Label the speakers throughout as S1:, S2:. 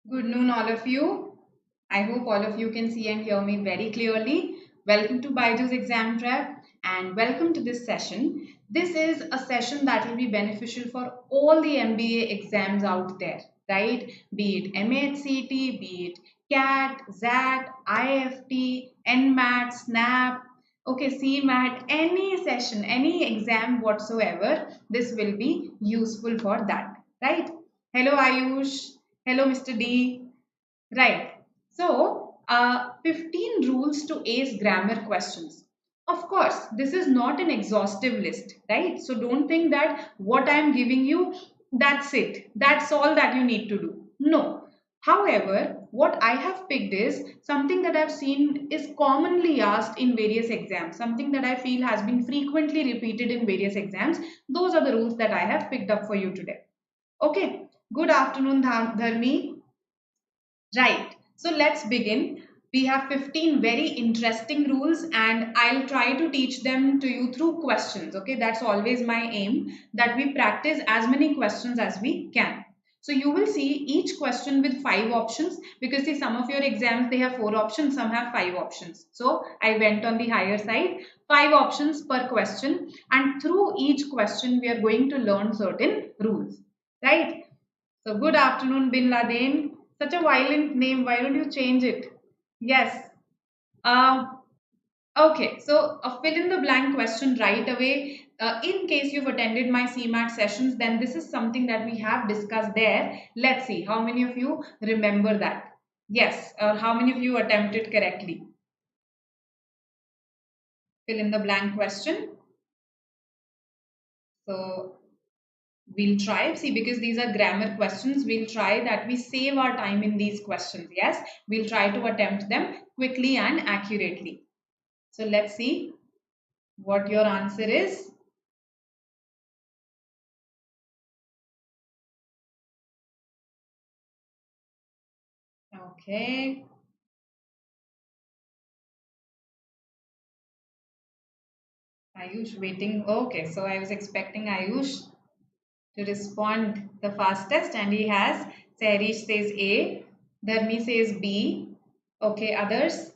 S1: Good noon, all of you. I hope all of you can see and hear me very clearly. Welcome to BYJU'S exam prep and welcome to this session. This is a session that will be beneficial for all the MBA exams out there, right? Be it MHCT, be it CAT, ZAT, IFT, NMAT, SNAP, okay, CMAT, any session, any exam whatsoever, this will be useful for that, right? Hello, Ayush. Hello, Mr. D. Right. So, 15 rules to ace grammar questions. Of course, this is not an exhaustive list, right? So, don't think that what I am giving you, that's it. That's all that you need to do. No. However, what I have picked is something that I've seen is commonly asked in various exams, something that I feel has been frequently repeated in various exams. Those are the rules that I have picked up for you today. Okay. Good afternoon, Dharmi. Right. So let's begin. We have 15 very interesting rules and I'll try to teach them to you through questions. Okay, that's always my aim, that we practice as many questions as we can. So you will see each question with 5 options, because see, some of your exams they have 4 options, some have 5 options. So I went on the higher side, 5 options per question, and through each question we are going to learn certain rules. Right? So good afternoon, Bin Laden. Such a violent name. Why don't you change it? Yes. Um, okay. So a fill in the blank question right away. In case you've attended my CMAT sessions, then this is something that we have discussed there. Let's see how many of you remember that. Yes. Or how many of you attempted correctly? Fill in the blank question. So we'll try, see, because these are grammar questions, we'll try that we save our time in these questions. Yes, we'll try to attempt them quickly and accurately. So let's see what your answer is. Okay. Ayush waiting. Okay, so I was expecting Ayush to respond the fastest and he has. Sarish says A. Dharmi says B. Okay, others?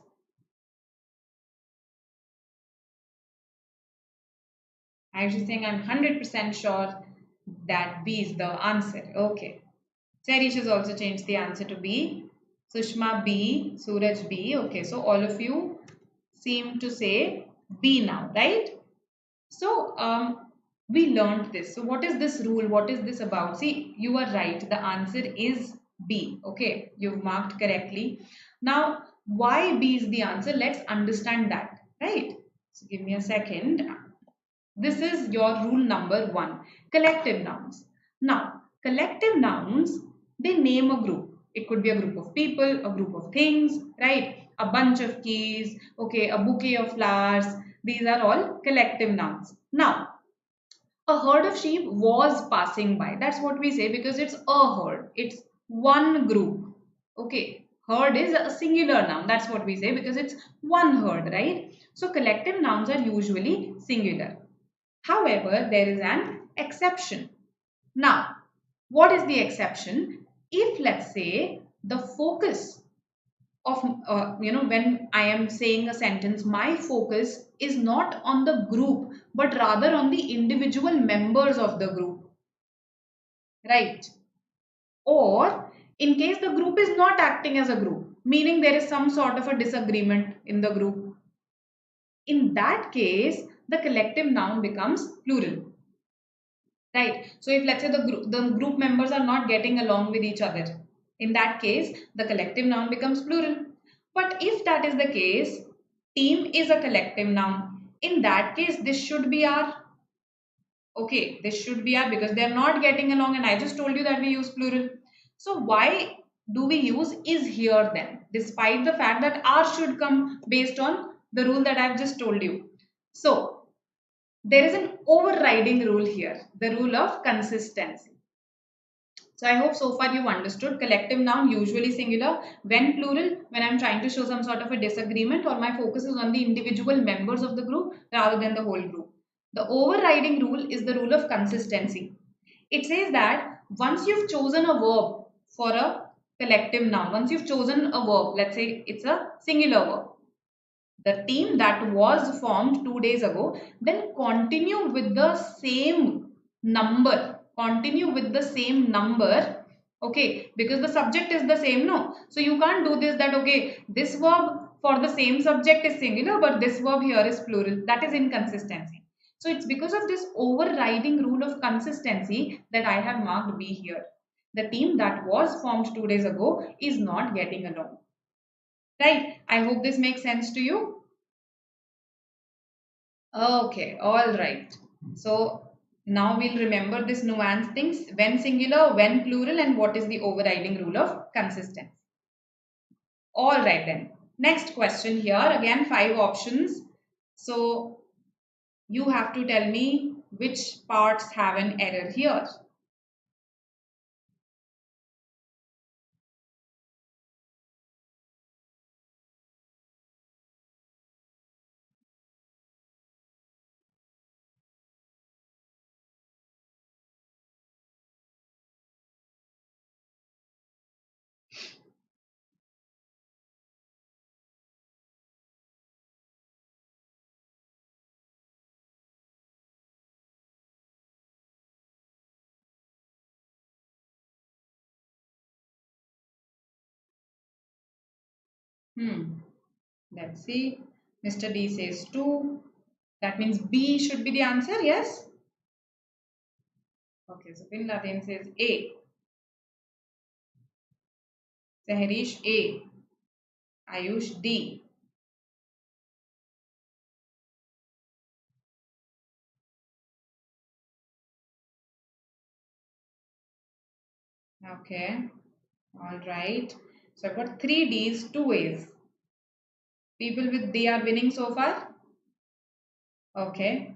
S1: Ayush is saying I'm 100% sure that B is the answer. Okay. Cherish has also changed the answer to B. Sushma B. Suraj B. Okay, so all of you seem to say B now, right? So we learned this. So what is this rule? What is this about? See, you are right. The answer is B. Okay, you've marked correctly. Now, why B is the answer? Let's understand that, right? So give me a second. This is your rule number 1. Collective nouns. Now, collective nouns, they name a group. It could be a group of people, a group of things, right? A bunch of keys, okay, a bouquet of flowers. These are all collective nouns. Now, a herd of sheep was passing by. That's what we say because it's a herd. It's one group. Okay. Herd is a singular noun. That's what we say because it's one herd, right? So collective nouns are usually singular. However, there is an exception. Now, what is the exception? If let's say the focus of, when I am saying a sentence, my focus is not on the group, but rather on the individual members of the group, right? Or in case the group is not acting as a group, meaning there is some sort of a disagreement in the group, in that case, the collective noun becomes plural. Right. So if let's say the group members are not getting along with each other, in that case, the collective noun becomes plural. But if that is the case, team is a collective noun. In that case, this should be our. Okay, this should be our because they're not getting along, and I just told you that we use plural. So why do we use is here then, despite the fact that R should come based on the rule that I've just told you. So there is an overriding rule here, the rule of consistency. So I hope so far you've understood. Collective noun usually singular. When plural, when I'm trying to show some sort of a disagreement or my focus is on the individual members of the group rather than the whole group. The overriding rule is the rule of consistency. It says that once you've chosen a verb for a collective noun. Once you've chosen a verb, let's say it's a singular verb, the team that was formed 2 days ago, then continue with the same number. Continue with the same number. Okay, because the subject is the same, no? So you can't do this that, okay, this verb for the same subject is singular, but this verb here is plural. That is inconsistency. So it's because of this overriding rule of consistency that I have marked B here. The team that was formed 2 days ago is not getting along. Right? I hope this makes sense to you. Okay, all right. So now we'll remember this nuance things, when singular, when plural, and what is the overriding rule of consistency. All right then. Next question here. Again, 5 options. So you have to tell me which parts have an error here. Let's see. Mr. D says 2. That means B should be the answer, yes? Okay, so Bin Laden says A. Saharish A. Ayush D. Okay, all right. So I've got 3 Ds, 2 A's. People with D are winning so far? Okay.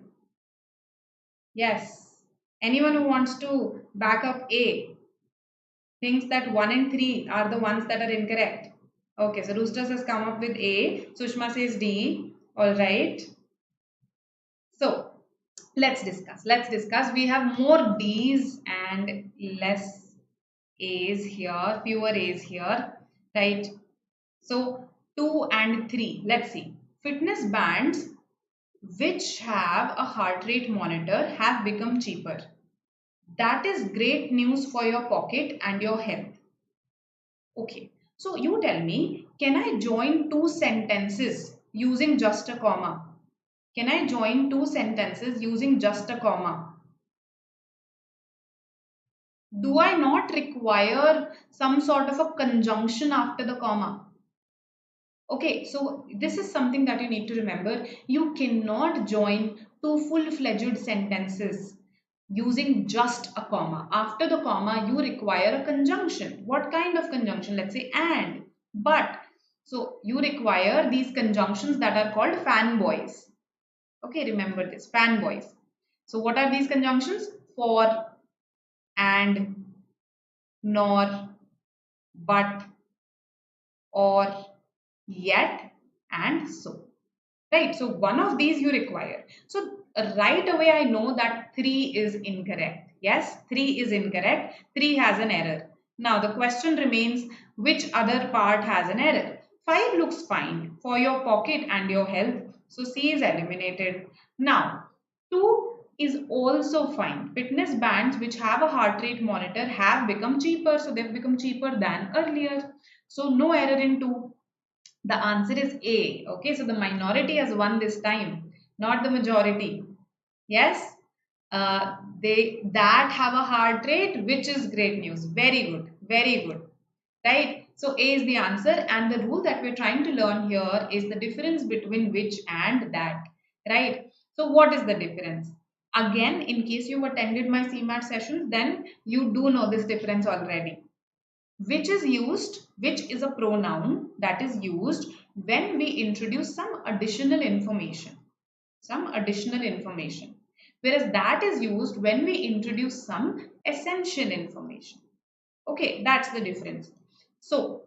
S1: Yes. Anyone who wants to back up A thinks that 1 and 3 are the ones that are incorrect. Okay, so Roosters has come up with A. Sushma says D. All right. So let's discuss. Let's discuss. We have more D's and less A's here, fewer A's here, right? So 2 and 3. Let's see. Fitness bands which have a heart rate monitor have become cheaper. That is great news for your pocket and your health. Okay, so you tell me, can I join 2 sentences using just a comma? Can I join 2 sentences using just a comma? Do I not require some sort of a conjunction after the comma? Okay, so this is something that you need to remember. You cannot join 2 full-fledged sentences using just a comma. After the comma, you require a conjunction. What kind of conjunction? Let's say and, but. So you require these conjunctions that are called fanboys. Okay, remember this, fanboys. So what are these conjunctions? For, and, nor, but, or, yet, and so. Right, so one of these you require. So right away I know that 3 is incorrect. Yes, 3 is incorrect. 3 has an error. Now the question remains, which other part has an error? 5 looks fine for your pocket and your health. So C is eliminated. Now 2 is also fine. Fitness bands which have a heart rate monitor have become cheaper. So they've become cheaper than earlier. So no error in 2. The answer is A. Okay, so the minority has won this time, not the majority. Yes, they that have a heart rate, which is great news. Very good, very good. Right? So A is the answer, and the rule that we're trying to learn here is the difference between which and that. Right? So what is the difference? Again, in case you've attended my CMAT sessions, then you do know this difference already. Which is a pronoun that is used when we introduce some additional information. Whereas that is used when we introduce some essential information. Okay, that's the difference. So,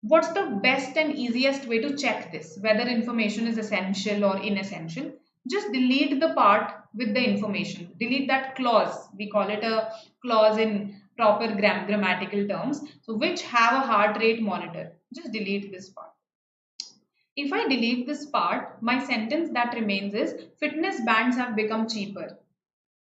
S1: what's the best and easiest way to check this, whether information is essential or inessential? Just delete the part with the information. Delete that clause. We call it a clause in proper grammatical terms. So which have a heart rate monitor. Just delete this part. If I delete this part, my sentence that remains is fitness bands have become cheaper.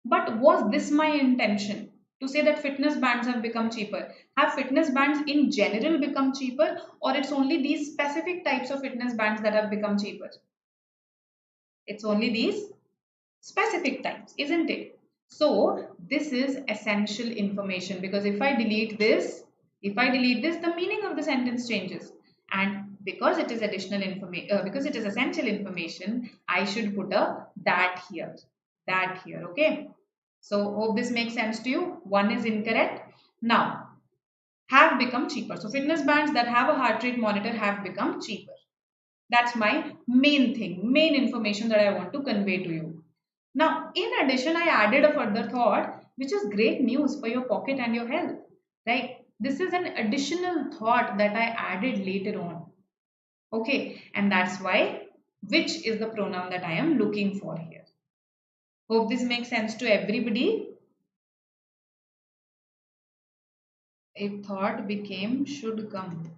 S1: But was this my intention? To say that fitness bands have become cheaper. Have fitness bands in general become cheaper, or it's only these specific types of fitness bands that have become cheaper? It's only these specific types, isn't it? So this is essential information, because if I delete this, the meaning of the sentence changes. And because it is additional information, because it is essential information, I should put a that here, okay? So hope this makes sense to you. One is incorrect. Now, have become cheaper. So fitness bands that have a heart rate monitor have become cheaper. That's my main thing, main information that I want to convey to you. Now, in addition, I added a further thought, which is great news for your pocket and your health, right? This is an additional thought that I added later on. Okay, and that's why which is the pronoun that I am looking for here. Hope this makes sense to everybody. If thought became should come.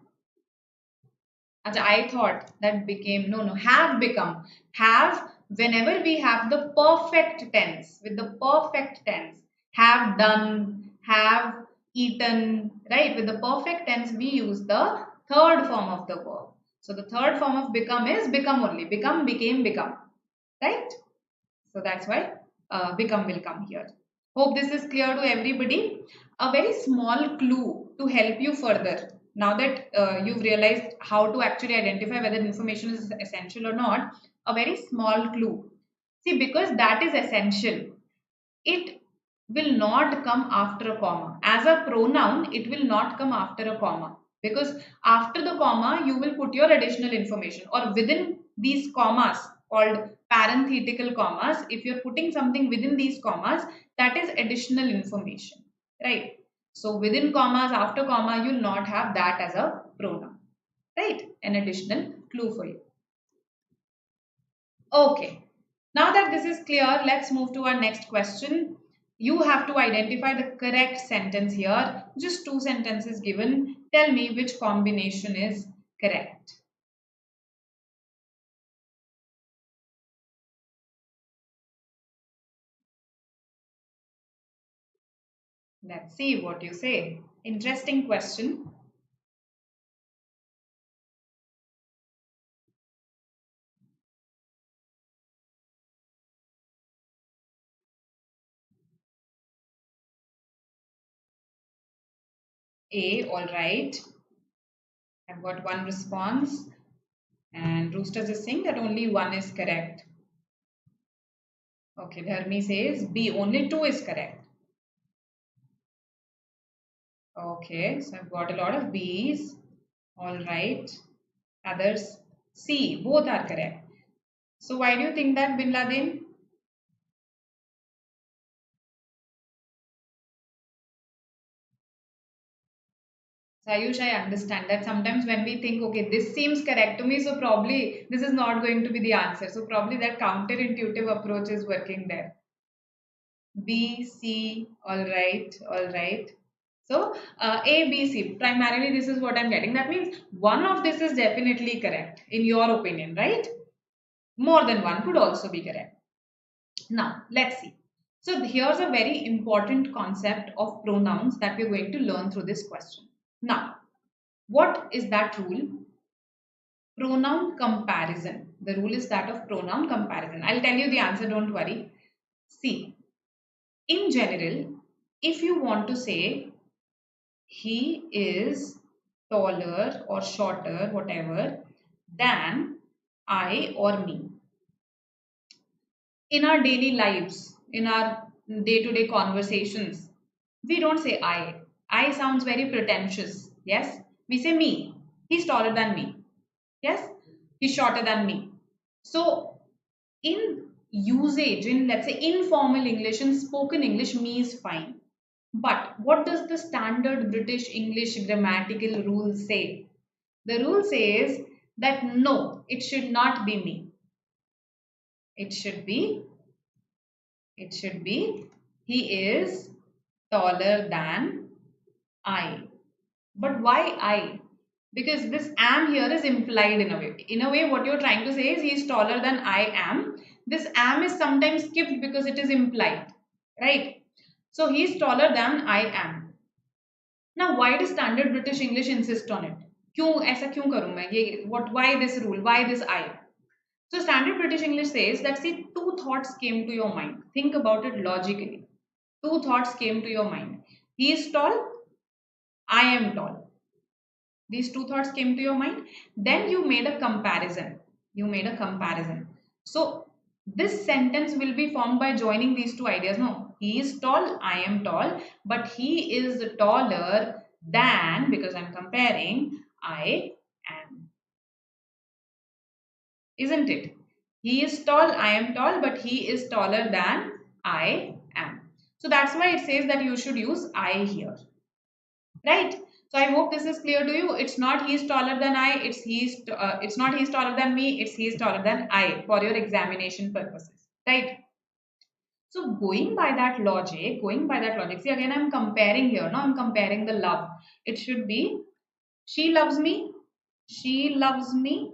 S1: I thought that became, no, have become. Have, whenever we have the perfect tense, with the perfect tense, have done, have eaten, right? With the perfect tense, we use the third form of the verb. So the third form of become is become only. Become, became, become, right? So that's why become will come here. Hope this is clear to everybody. A very small clue to help you further. Now that you've realized how to actually identify whether information is essential or not, a very small clue. See, because that is essential, it will not come after a comma. As a pronoun, it will not come after a comma, because after the comma, you will put your additional information, or within these commas called parenthetical commas. If you're putting something within these commas, that is additional information, right? So within commas, after comma, you'll not have that as a pronoun, right? An additional clue for you. Okay. Now that this is clear, let's move to our next question. You have to identify the correct sentence here. Just two sentences given. Tell me which combination is correct. Let's see what you say. Interesting question. A, all right. I've got one response. And Rooster is saying that only one is correct. Okay, Dharmi says B, only two is correct. Okay, so I've got a lot of B's. All right. Others C, both are correct. So why do you think that, Bin Laden? Sayush, I understand that sometimes when we think, okay, this seems correct to me, so probably this is not going to be the answer. So probably that counterintuitive approach is working there. B, C, all right, all right. So A, B, C, primarily this is what I'm getting. That means one of this is definitely correct in your opinion, right? More than one could also be correct. Now, let's see. So here's a very important concept of pronouns that we're going to learn through this question. Now, what is that rule? Pronoun comparison. The rule is that of pronoun comparison. I'll tell you the answer, don't worry. See, in general, if you want to say he is taller or shorter, whatever, than I or me, in our daily lives, in our day-to-day conversations, we don't say I. I sounds very pretentious. Yes, we say me. He's taller than me. Yes, he's shorter than me. So, in usage, in let's say informal English, in spoken English, me is fine. But what does the standard British English grammatical rule say? The rule says that no, it should not be me. It should be, he is taller than I. But why I? Because this am here is implied in a way. In a way, what you're trying to say is he is taller than I am. This am is sometimes skipped because it is implied, right? So he is taller than I am. Now, why does standard British English insist on it? क्यों ऐसा क्यों करूं मैं ये what why this rule, why this I? So standard British English says that see two thoughts came to your mind, think about it logically. Two thoughts came to your mind, he is tall, I am tall. These two thoughts came to your mind, then you made a comparison. So this sentence will be formed by joining these two ideas. No, he is tall, I am tall, but he is taller than, because I'm comparing, I am, isn't it? He is tall, I am tall, but he is taller than I am. So that's why it says that you should use I here, right? So I hope this is clear to you. It's not he's taller than I, it's not he's taller than me, it's he's taller than I for your examination purposes, right? So going by that logic, see again I'm comparing here. Now I'm comparing the love. It should be she loves me, she loves me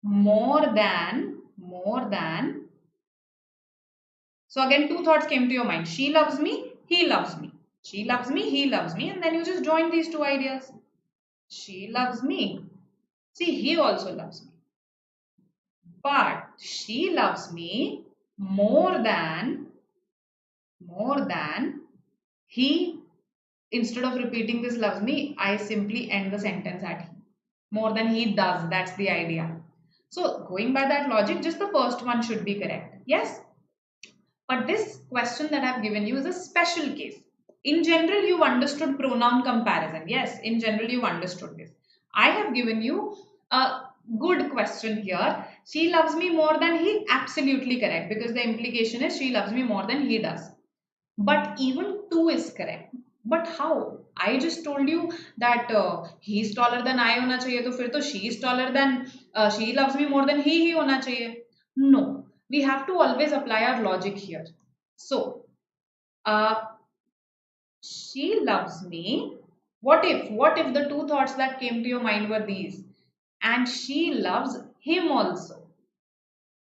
S1: more than. So again two thoughts came to your mind. She loves me, he loves me. She loves me, he loves me, and then you just join these two ideas. She loves me. See, he also loves me. But she loves me more than he. Instead of repeating this loves me, I simply end the sentence at he. More than he does. That's the idea. So going by that logic, just the first one should be correct. Yes. But this question that I've given you is a special case. In general, you've understood pronoun comparison. Yes, in general, you've understood this. I have given you a good question here. She loves me more than he. Absolutely correct, because the implication is she loves me more than he does. But even two is correct. But how? I just told you that he is taller than I होना चाहिए, तो फिर तो she is taller than she loves me more than he होना चाहिए. No, we have to always apply our logic here. So uh, she loves me. What if the two thoughts that came to your mind were these? And she loves him also.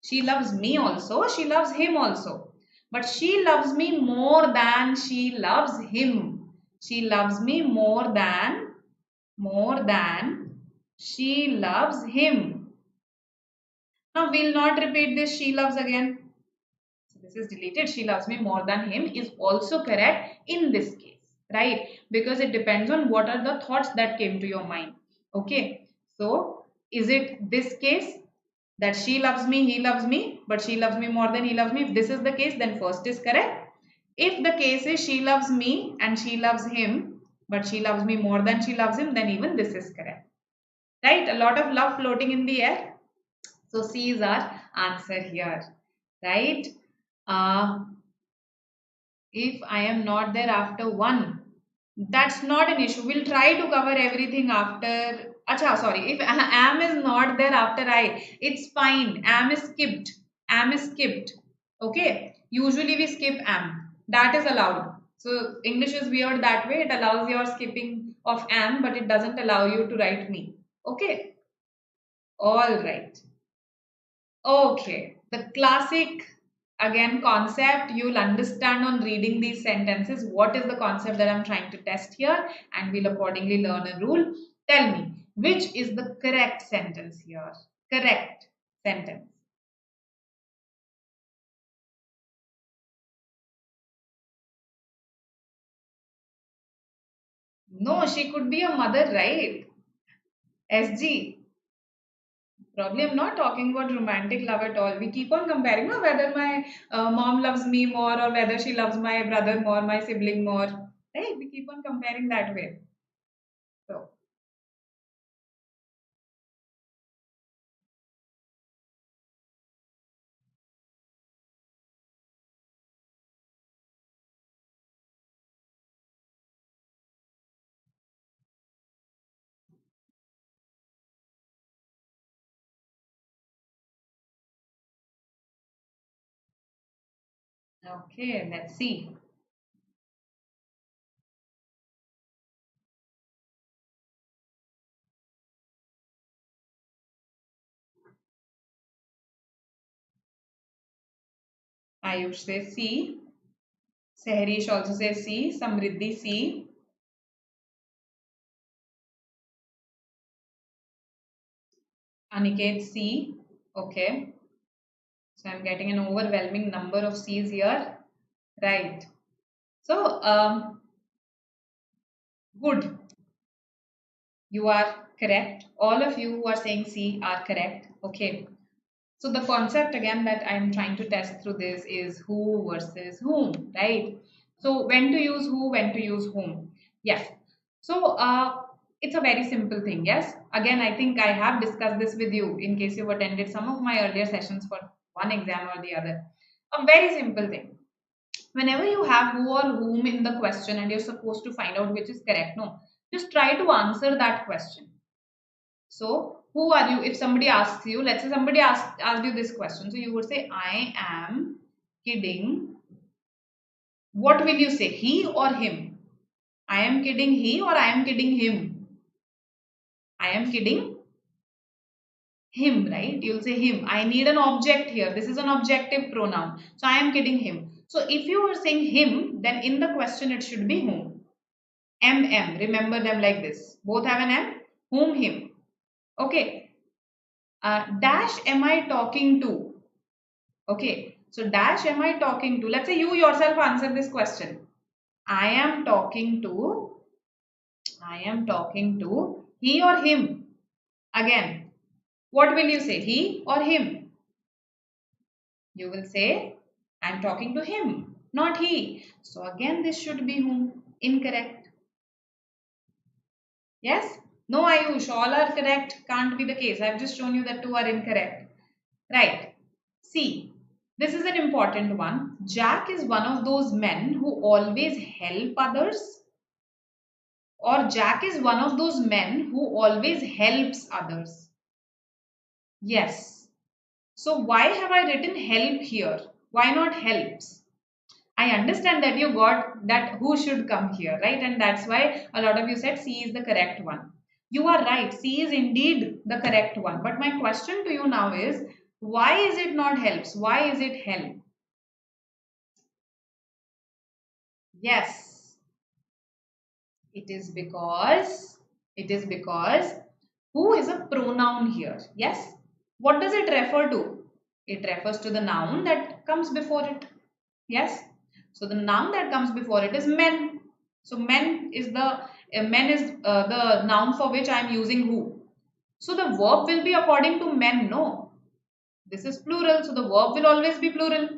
S1: She loves me also. She loves him also. But she loves me more than she loves him. She loves me more than she loves him. Now we'll not repeat this she loves again. So this is deleted. She loves me more than him is also correct in this case, right? Because it depends on what are the thoughts that came to your mind. Okay. So is it this case that she loves me, he loves me, but she loves me more than he loves me? If this is the case, then first is correct. If the case is she loves me and she loves him, but she loves me more than she loves him, then even this is correct. Right? A lot of love floating in the air. So C is our answer here. Right? Uh, if I am not there after 1, that's not an issue. We'll try to cover everything after. Acha, sorry. If am is not there after I, it's fine. Am is skipped. Am is skipped. Okay. Usually we skip am. That is allowed. So English is weird that way. It allows your skipping of am, but it doesn't allow you to write me. Okay. All right. Okay, the classic again concept you'll understand on reading these sentences. What is the concept that I'm trying to test here? And we'll accordingly learn a rule. Tell me, which is the correct sentence here? Correct sentence. No, she could be a mother, right? SG. Probably I'm not talking about romantic love at all. We keep on comparing, no, whether my mom loves me more or whether she loves my brother more, my sibling more. Right? We keep on comparing that way. So, okay, let's see. Ayush says C. Sehrish also says C. Samriddhi C. Aniket C. Okay. So I'm getting an overwhelming number of C's here. Right. So, good. You are correct. All of you who are saying C are correct. Okay. So the concept again that I'm trying to test through this is who versus whom, right? So when to use who, when to use whom. Yes. So it's a very simple thing. Yes. Again, I think I have discussed this with you in case you've attended some of my earlier sessions for one exam or the other. A very simple thing. Whenever you have who or whom in the question and you're supposed to find out which is correct, no, just try to answer that question. So, who are you? If somebody asks you, let's say somebody asked you this question. So, you would say, I am kidding. What will you say? He or him? I am kidding he or I am kidding him? I am kidding him, right? You'll say him. I need an object here. This is an objective pronoun. So, I am kidding him. So, if you were saying him, then in the question it should be whom. M. Remember them like this. Both have an M. Whom, him. Okay. Dash am I talking to? Okay, so dash am I talking to? Let's say you yourself answer this question. I am talking to he or him. Again, what will you say? He or him? You will say, I'm talking to him, not he. So again, this should be whom. Incorrect. Yes? No, Ayush, all are correct. Can't be the case. I've just shown you that two are incorrect. Right. See, this is an important one. Jack is one of those men who always help others. Or Jack is one of those men who always helps others. Yes. So why have I written help here? Why not helps? I understand that you got that who should come here, right? And that's why a lot of you said C is the correct one. You are right. C is indeed the correct one. But my question to you now is, why is it not helps? Why is it help? Yes, it is because who is a pronoun here. Yes. What does it refer to? It refers to the noun that comes before it. Yes. So the noun that comes before it is men. So men is the noun for which I am using who. So the verb will be according to men. No, this is plural. So the verb will always be plural.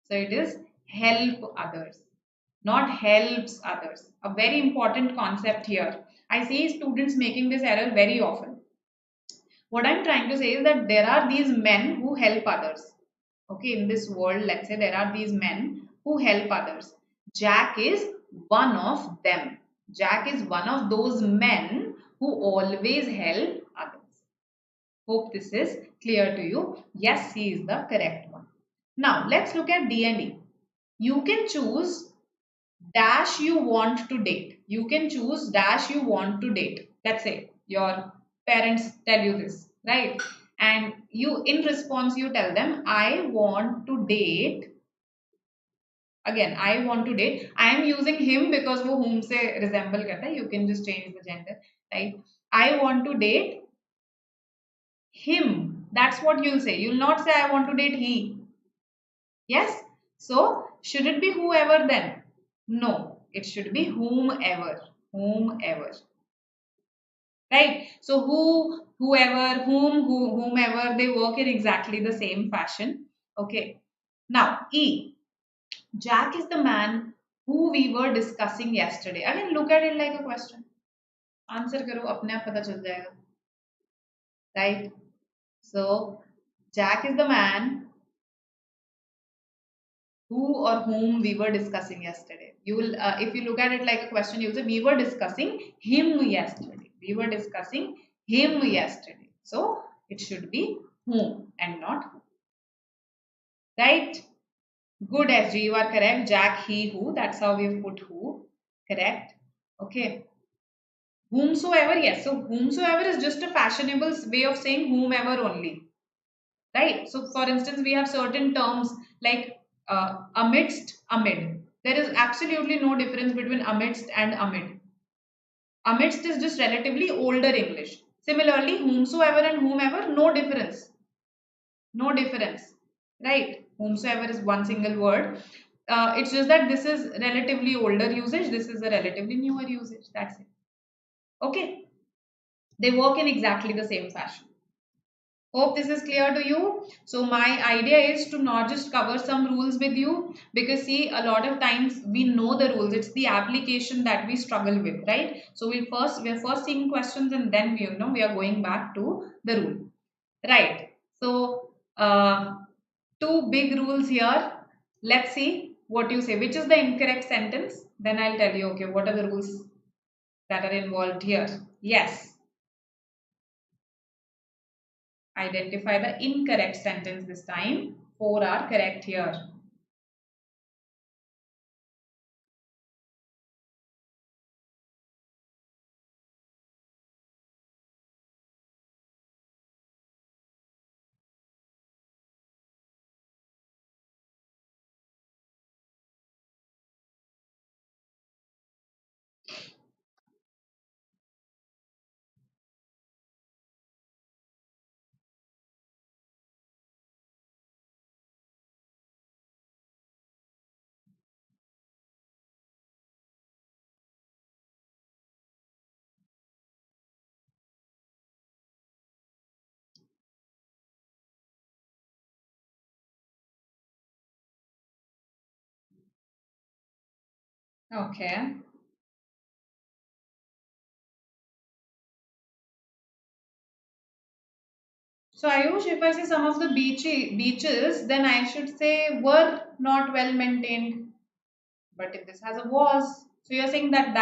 S1: So it is help others, not helps others. A very important concept here. I see students making this error very often. What I'm trying to say is that there are these men who help others. Okay, in this world, let's say there are these men who help others. Jack is one of them. Jack is one of those men who always help others. Hope this is clear to you. Yes, he is the correct one. Now, let's look at D and E. You can choose dash you want to date. You can choose dash you want to date. Let's say your parents tell you this, right? And you, in response, you tell them, I want to date. Again, I want to date. I am using him because वो whom से resemble करता है. You can just change the gender, right? I want to date him. That's what you'll say. You'll not say I want to date he. Yes? So, should it be whoever then? No, it should be whomever. Whomever. Right? So, who, whoever, whomever, they work in exactly the same fashion. Okay. Now, E. Jack is the man who we were discussing yesterday. Again, look at it like a question. Answer करो, अपने आप पता चल जाएगा. Right? So, Jack is the man who or whom we were discussing yesterday. You will, if you look at it like a question, you will say, we were discussing him yesterday. We were discussing him yesterday. So, it should be whom and not who. Right? Good, SG, you are correct. Jack, he, who. That's how we've put who. Correct. Okay. Whomsoever, yes. So, whomsoever is just a fashionable way of saying whomever only. Right? So, for instance, we have certain terms like amidst, amid. There is absolutely no difference between amidst and amid. Amidst is just relatively older English. Similarly, whomsoever and whomever, no difference. No difference. Right? Whomsoever is one single word. It's just that this is relatively older usage. This is a relatively newer usage. That's it. Okay. They work in exactly the same fashion. Hope this is clear to you. So my idea is to not just cover some rules with you, because see, a lot of times we know the rules. It's the application that we struggle with, right? So we're first seeing questions, and then we are going back to the rule, right? So two big rules here. Let's see what you say. Which is the incorrect sentence? Then I'll tell you. Okay, what are the rules that are involved here? Yes. Identify the incorrect sentence this time. 4 are correct here. Okay. So Ayush, if I say some of the beaches, then I should say were not well maintained. But if this has a was, so you're saying that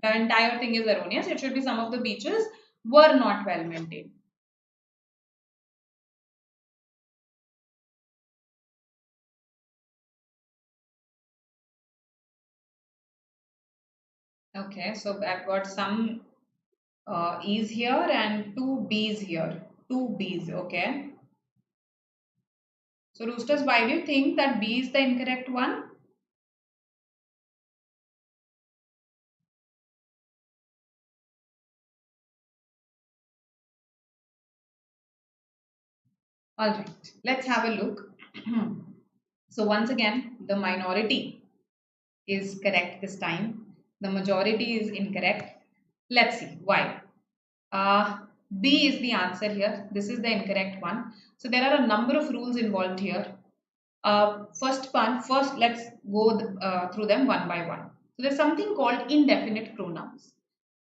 S1: the entire thing is erroneous. It should be some of the beaches were not well maintained. Okay, so I've got some E's here and two B's here. Two B's, okay. So Roosters, why do you think that B is the incorrect one? All right, let's have a look. So once again, the minority is correct this time. The majority is incorrect. Let's see why. Uh, B is the answer here. This is the incorrect one. So there are a number of rules involved here. First let's go through them one by one. So there's something called indefinite pronouns.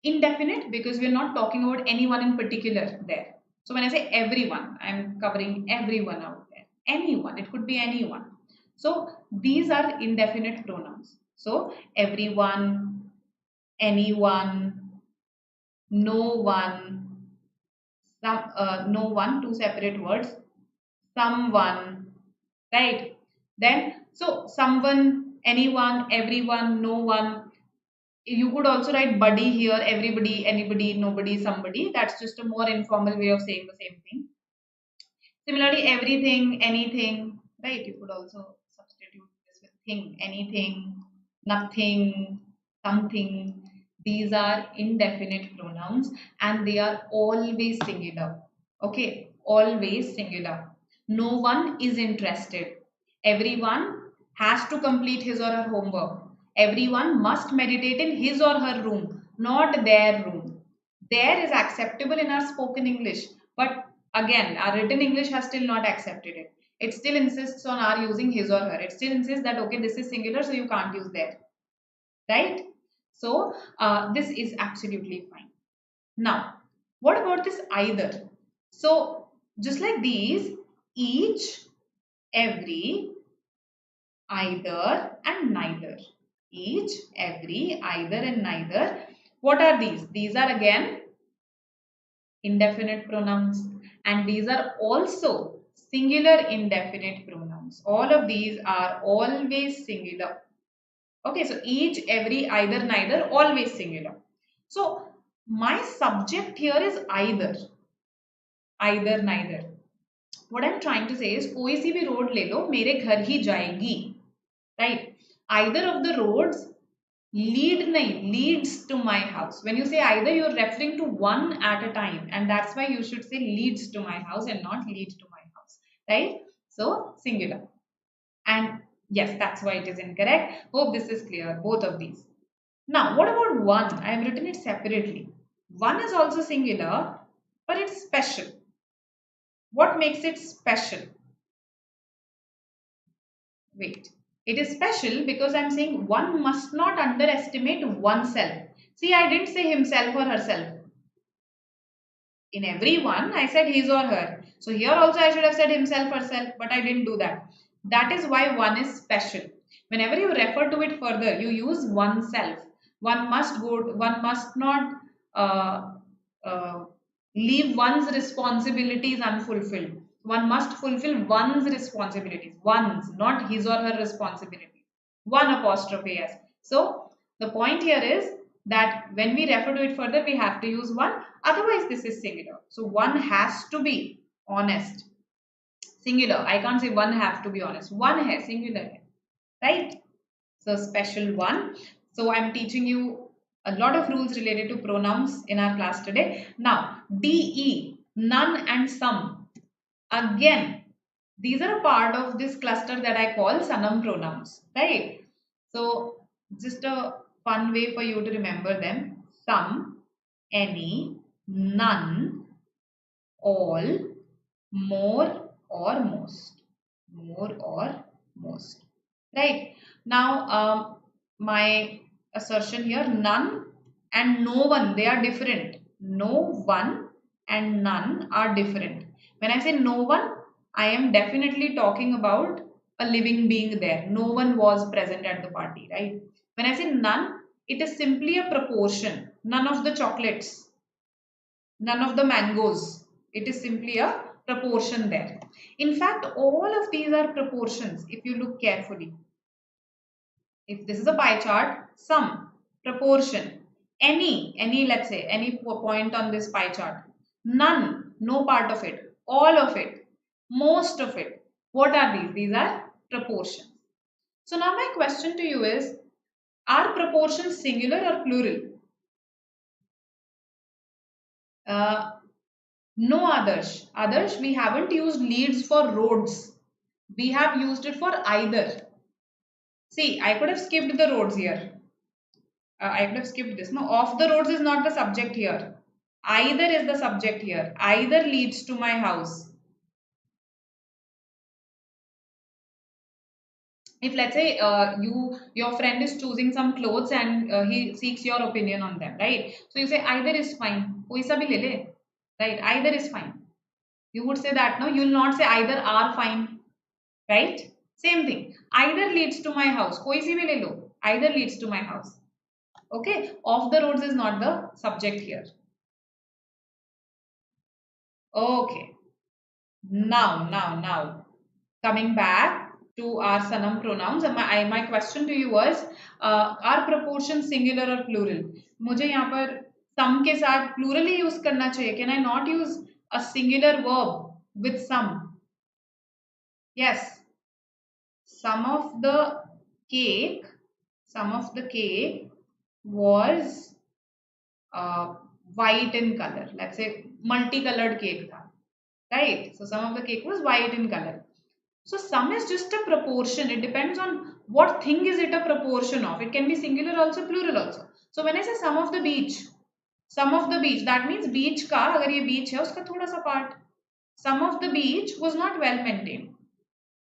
S1: Indefinite because we're not talking about anyone in particular there. So when I say everyone, I'm covering everyone out there. Anyone, it could be anyone. So these are indefinite pronouns. So everyone, anyone, no one, no one, two separate words, someone, right? Then, so someone, anyone, everyone, no one. You could also write buddy here, everybody, anybody, nobody, somebody. That's just a more informal way of saying the same thing. Similarly, everything, anything, right? You could also substitute this with thing, anything, nothing, something. These are indefinite pronouns and they are always singular. Okay, always singular. No one is interested. Everyone has to complete his or her homework. Everyone must meditate in his or her room, not their room. There is acceptable in our spoken English, but again, our written English has still not accepted it. It still insists on our using his or her. It still insists that, okay, this is singular, so you can't use there. Right? So, this is absolutely fine. Now, what about this either? So, just like these, each, every, either, and neither. Each, every, either, and neither. What are these? These are again indefinite pronouns, and these are also singular indefinite pronouns. All of these are always singular. Okay, so each, every, either, neither, always singular. So my subject here is either, neither. what I'm trying to say is कोई सी भी road ले लो मेरे घर ही जाएगी, right? Either of the roads leads to my house. When you say either, you're referring to one at a time, and that's why you should say leads to my house and not lead to my house, right? So singular. And yes, that's why it is incorrect. Hope this is clear, both of these. Now, what about one? I have written it separately. One is also singular, but it's special. What makes it special? Wait. It is special because I'm saying one must not underestimate oneself. See, I didn't say himself or herself. In every one, I said his or her. So here also I should have said himself, herself, but I didn't do that. That is why one is special. Whenever you refer to it further, you use oneself. One must not uh, uh, leave one's responsibilities unfulfilled. One must fulfill one's responsibilities. One's, not his or her responsibility. One apostrophe s. So the point here is that when we refer to it further, we have to use one. Otherwise, this is singular. So one has to be honest. Singular. I can't say one have to be honest. One hai, singular hai. Right? So special one. So I'm teaching you a lot of rules related to pronouns in our class today. Now, DE, none and some. Again, these are a part of this cluster that I call sanam pronouns. Right? So just a fun way for you to remember them. Some, any, none, all, more or most. More or most. Right. Now, my assertion here, none and no one, they are different. No one and none are different. When I say no one, I am definitely talking about a living being there. No one was present at the party, right? When I say none, it is simply a proportion. None of the chocolates, none of the mangoes. It is simply a proportion there. In fact, all of these are proportions if you look carefully. If this is a pie chart, some, proportion, any, let's say, any point on this pie chart, none, no part of it, all of it, most of it. What are these? These are proportions. So now my question to you is, are proportions singular or plural? No, others. Others, we haven't used leads for roads. We have used it for either. See, I could have skipped the roads here. I could have skipped this. No, off the roads is not the subject here. Either is the subject here. Either leads to my house. If let's say your friend is choosing some clothes and he seeks your opinion on them, right? So you say either is fine. Koi sa bhi le le. Right? Either is fine. You would say that, no? You will not say either are fine. Right? Same thing. Either leads to my house. Koi si bhi le lo. Either leads to my house. Okay, off the roads is not the subject here. Okay, now, coming back to our sanam pronouns. My question to you was, are proportions singular or plural? मुझे यहाँ पर some के साथ plural ही use करना चाहिए. Can I not use a singular verb with some? Yes, some of the cake was white in color. Let's say multicolored cake tha, right? So some of the cake was white in color. So some is just a proportion. It depends on what thing is it a proportion of. It can be singular also, plural also. So when I say some of the beach, that means beach ka, agar ye beach hai, uska thoda sa part. Some of the beach was not well maintained.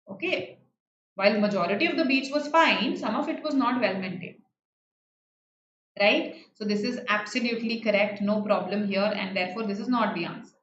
S1: Okay. While majority of the beach was fine, some of it was not well maintained. Right? So this is absolutely correct. No problem here, and therefore this is not the answer.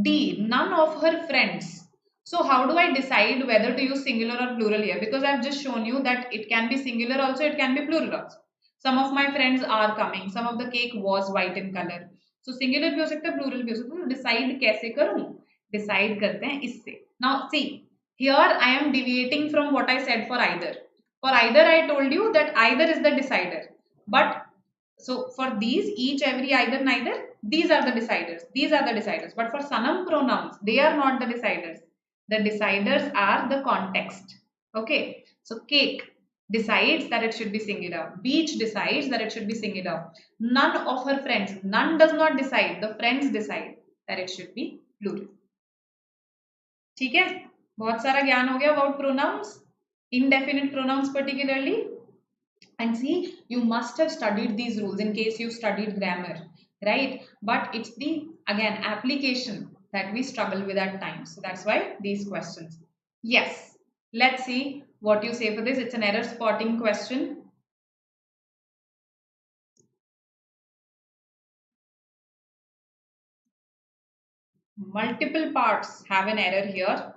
S1: D. None of her friends. So how do I decide whether to use singular or plural here? Because I've just shown you that it can be singular also, it can be plural also. Some of my friends are coming. Some of the cake was white in color. So singular भी हो सकता है, plural भी हो सकता है. Decide कैसे करूँ? Decide करते हैं इससे. Now see, here I am deviating from what I said for either. For either I told you that either is the decider. But so for these, each, every, either, neither, these are the deciders. These are the deciders. But for Sanam pronouns, they are not the deciders. The deciders are the context. Okay. So cake decides that it should be singular. Beach decides that it should be singular. None of her friends. None does not decide. The friends decide that it should be plural. ठीक है? बहुत सारा ज्ञान हो गया about pronouns, indefinite pronouns particularly. And see, you must have studied these rules in case you studied grammar, right? But it's the, again, application that we struggle with at times. So that's why these questions. Yes, let's see what you say for this. It's an error spotting question. Multiple parts have an error here.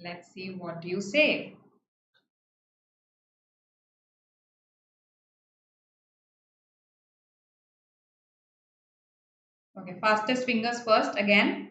S1: Let's see what you say. Okay, fastest fingers first again.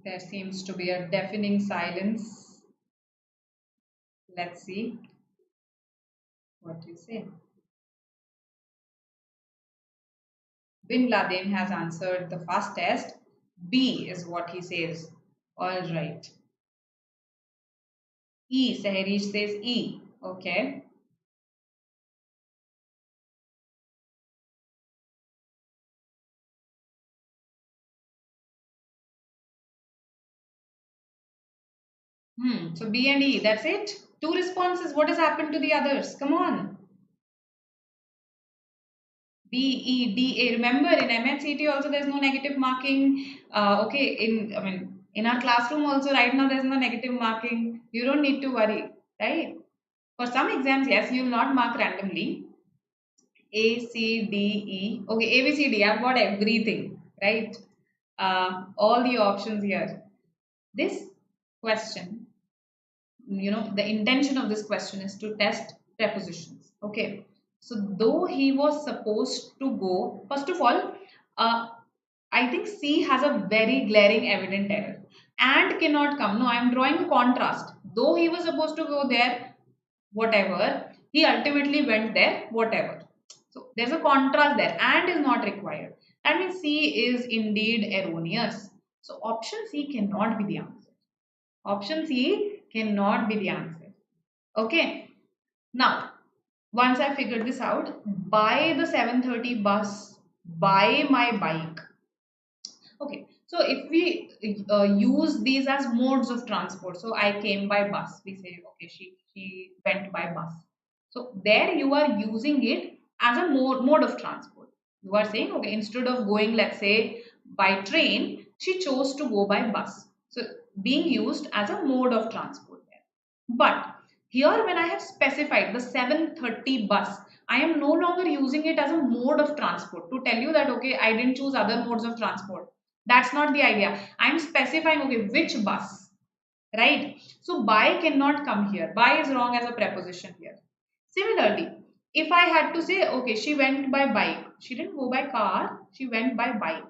S1: There seems to be a deafening silence. Let's see what you say. Bin Laden has answered the fastest. B is what he says. All right. E, Seherish says E. Okay. So B and E, that's it. Two responses. What has happened to the others? Come on. B, E, D, A. Remember, in MHCT also there's no negative marking. Okay, in our classroom also right now there's no negative marking. You don't need to worry, right? For some exams, yes, you will not mark randomly. A, C, D, E. Okay, A, B, C, D. I've got everything, right? All the options here. This question, the intention of this question is to test prepositions. Okay. So, though he was supposed to go, first of all, I think C has a very glaring evident error. And cannot come. No, I'm drawing a contrast. Though he was supposed to go there, whatever, he ultimately went there, whatever. So there's a contrast there. And is not required. That means C is indeed erroneous. So option C cannot be the answer. Option C cannot be the answer. Okay. Now, once I figured this out, by the 7:30 bus, by my bike. Okay. So if we use these as modes of transport, so I came by bus. We say, okay, she went by bus. So there you are using it as a mode of transport. You are saying, okay, instead of going, let's say, by train, she chose to go by bus. So being used as a mode of transport there. But here when I have specified the 7:30 bus, I am no longer using it as a mode of transport to tell you that, okay, I didn't choose other modes of transport. That's not the idea. I'm specifying, okay, which bus, right? So by cannot come here. By is wrong as a preposition here. Similarly, if I had to say, okay, she went by bike. She didn't go by car. She went by bike.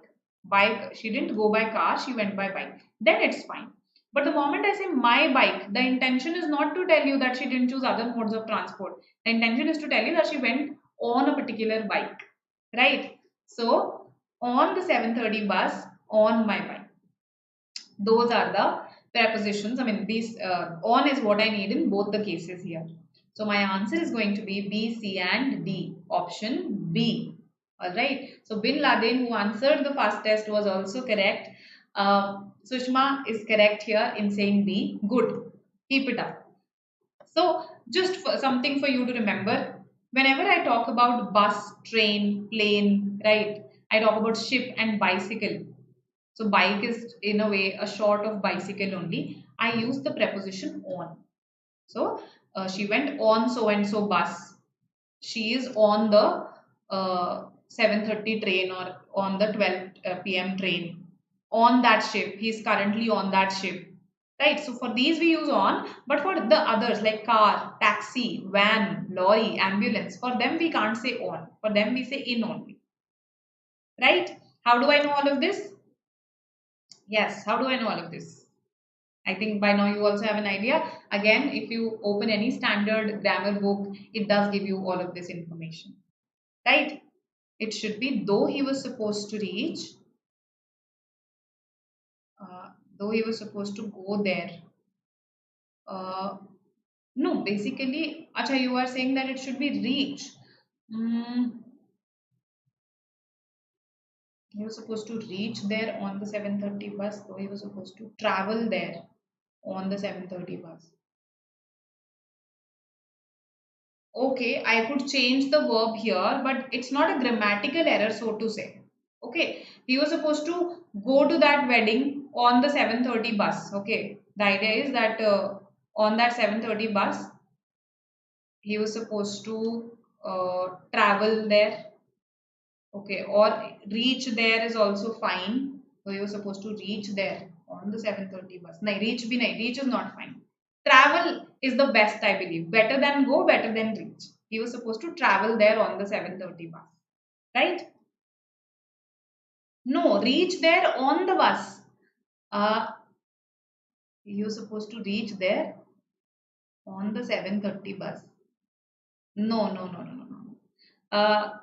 S1: Bike. She didn't go by car. She went by bike. Then it's fine. But the moment I say my bike, the intention is not to tell you that she didn't choose other modes of transport. The intention is to tell you that she went on a particular bike, right? So on the 7:30 bus, on my bike. Those are the prepositions. I mean, these on is what I need in both the cases here. So my answer is going to be B, C and D. Option B. Alright. So Bin Laden, who answered the fastest, was also correct. Sushma is correct here in saying B. Good. Keep it up. So just something for you to remember. Whenever I talk about bus, train, plane, right? I talk about ship and bicycle. So bike is in a way a short of bicycle only. I use the preposition on. So She went on so and so bus. She is on the 7:30 train or on the 12 p.m. train. On that ship. He is currently on that ship. Right. So for these we use on, but for the others like car, taxi, van, lorry, ambulance, for them we can't say on. For them we say in only. Right? How do I know all of this? Yes. How do I know all of this? I think by now you also have an idea. Again, if you open any standard grammar book, it does give you all of this information. Right? It should be though he was supposed to reach, uh, though he was supposed to go there. Uh, no, basically, acha, you are saying that it should be reach. Mm, he was supposed to reach there on the 7:30 bus, though he was supposed to travel there on the 7:30 bus. Okay, I could change the verb here, but it's not a grammatical error, so to say. Okay, he was supposed to go to that wedding on the 7:30 bus. Okay, the idea is that on that 7:30 bus, he was supposed to travel there. Okay, or reach there is also fine. So he was supposed to reach there on the 7:30 bus. No, reach bhi nahi. Reach is not fine. Travel is the best, I believe. Better than go, better than reach. He was supposed to travel there on the 7:30 bus. Right? No, reach there on the bus. Uh, he was supposed to reach there on the 7:30 bus. No, no, no, no, no, no.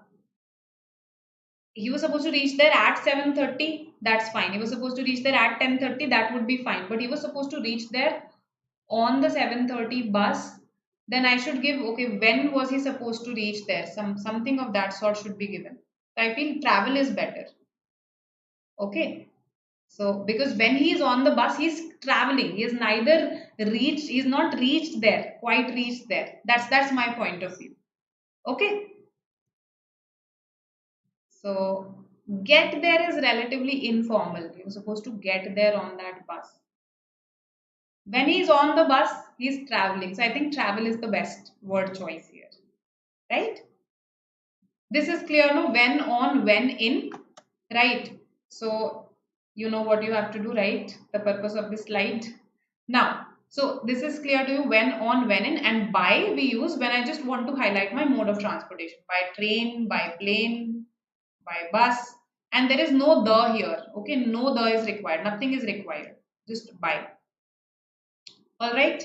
S1: He was supposed to reach there at 7:30. That's fine. He was supposed to reach there at 10:30. That would be fine. But he was supposed to reach there on the 7:30 bus. Then I should give, okay, when was he supposed to reach there? Something of that sort should be given. So I feel travel is better. Okay. So because when he is on the bus, he is traveling. He is neither reached, he is not reached there, quite reached there. That's my point of view. Okay. So get there is relatively informal. You're supposed to get there on that bus. When he's on the bus, he's traveling. So I think travel is the best word choice here. Right? This is clear, no? When on, when in. Right? So you know what you have to do, right? The purpose of this slide. Now, so this is clear to you, when on, when in, and by we use when I just want to highlight my mode of transportation. By train, by plane, by bus, and there is no the here. Okay, no the is required, nothing is required, just by. All right,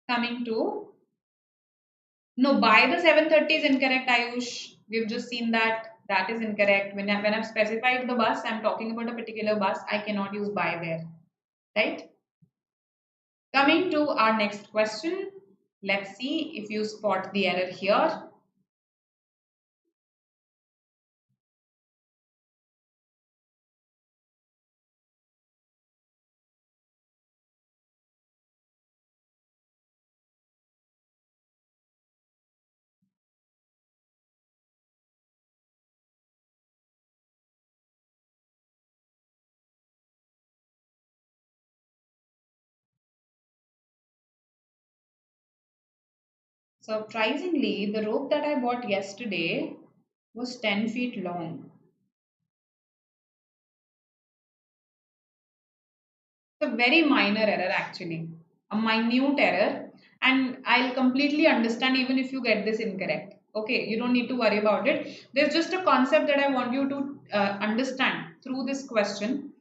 S1: coming to, no, by the 7:30 is incorrect, Ayush. We've just seen that is incorrect. When I've specified the bus, I'm talking about a particular bus. I cannot use by there, right? Coming to our next question, let's see if you spot the error here. Surprisingly, the rope that I bought yesterday was 10 feet long. It's a very minor error actually, a minute error, and I'll completely understand even if you get this incorrect. Okay, you don't need to worry about it. There's just a concept that I want you to understand through this question.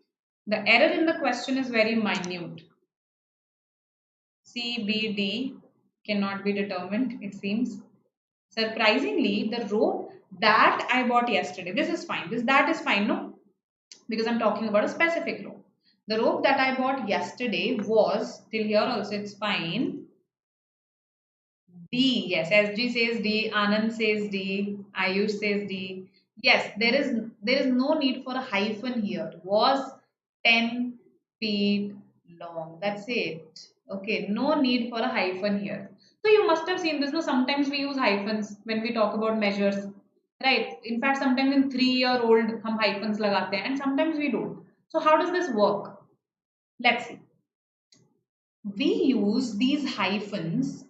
S1: The error in the question is very minute. C, B, D cannot be determined, it seems. Surprisingly, the rope that I bought yesterday, this is fine. That is fine, no? Because I'm talking about a specific rope. The rope that I bought yesterday was, till here also it's fine. D, yes, SG says D, Anand says D, Ayush says D. Yes, there is no need for a hyphen here. Was 10 feet long. That's it. Okay, no need for a hyphen here. So you must have seen this. No, sometimes we use hyphens when we talk about measures. Right. In fact, sometimes in 3-year-old hum hyphens lagate hain and sometimes we don't. So how does this work? Let's see. We use these hyphens.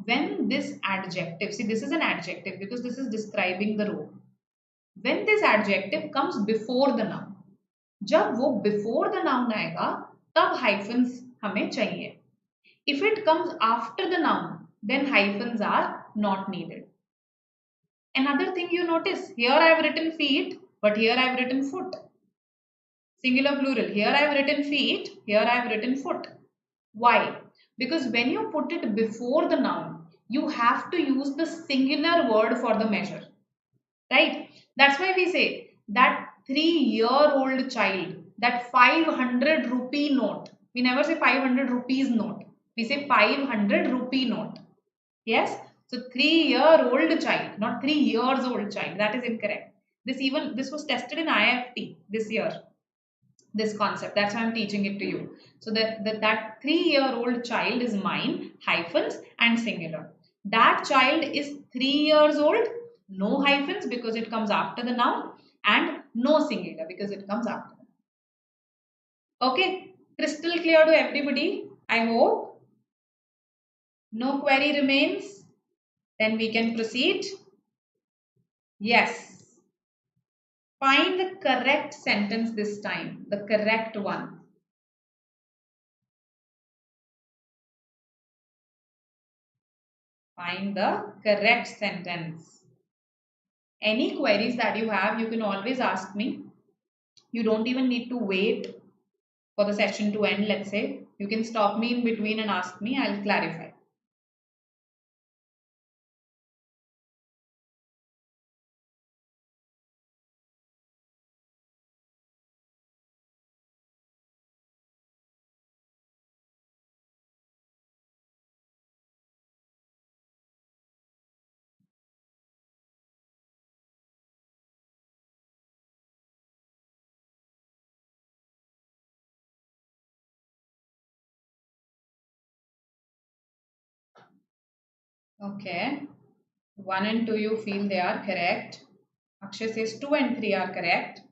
S1: When this adjective, see this is an adjective because this is describing the role. When this adjective comes before the noun, जब वो before the noun आएगा तब hyphens हमें चाहिए. If it comes after the noun, then hyphens are not needed. Another thing you notice, here I have written feet, but here I have written foot. Singular plural, here I have written feet, here I have written foot. Why? Because when you put it before the noun, you have to use the singular word for the measure. Right? That's why we say that 3-year-old child, that 500 rupee note. We never say 500 rupees note. We say 500 rupee note. Yes? So 3-year-old child, not 3 years old child. That is incorrect. This was tested in IFT this year. This concept. That's why I'm teaching it to you. So that 3-year-old child is mine, hyphens and singular. That child is 3 years old, no hyphens because it comes after the noun, and no singular because it comes after the noun. Okay, crystal clear to everybody, I hope. No query remains. Then we can proceed. Yes. Find the correct sentence this time, the correct one. Find the correct sentence. Any queries that you have, you can always ask me. You don't even need to wait for the session to end, let's say. You can stop me in between and ask me, I'll clarify. Okay. 1 and 2 you feel they are correct. Akshay says 2 and 3 are correct.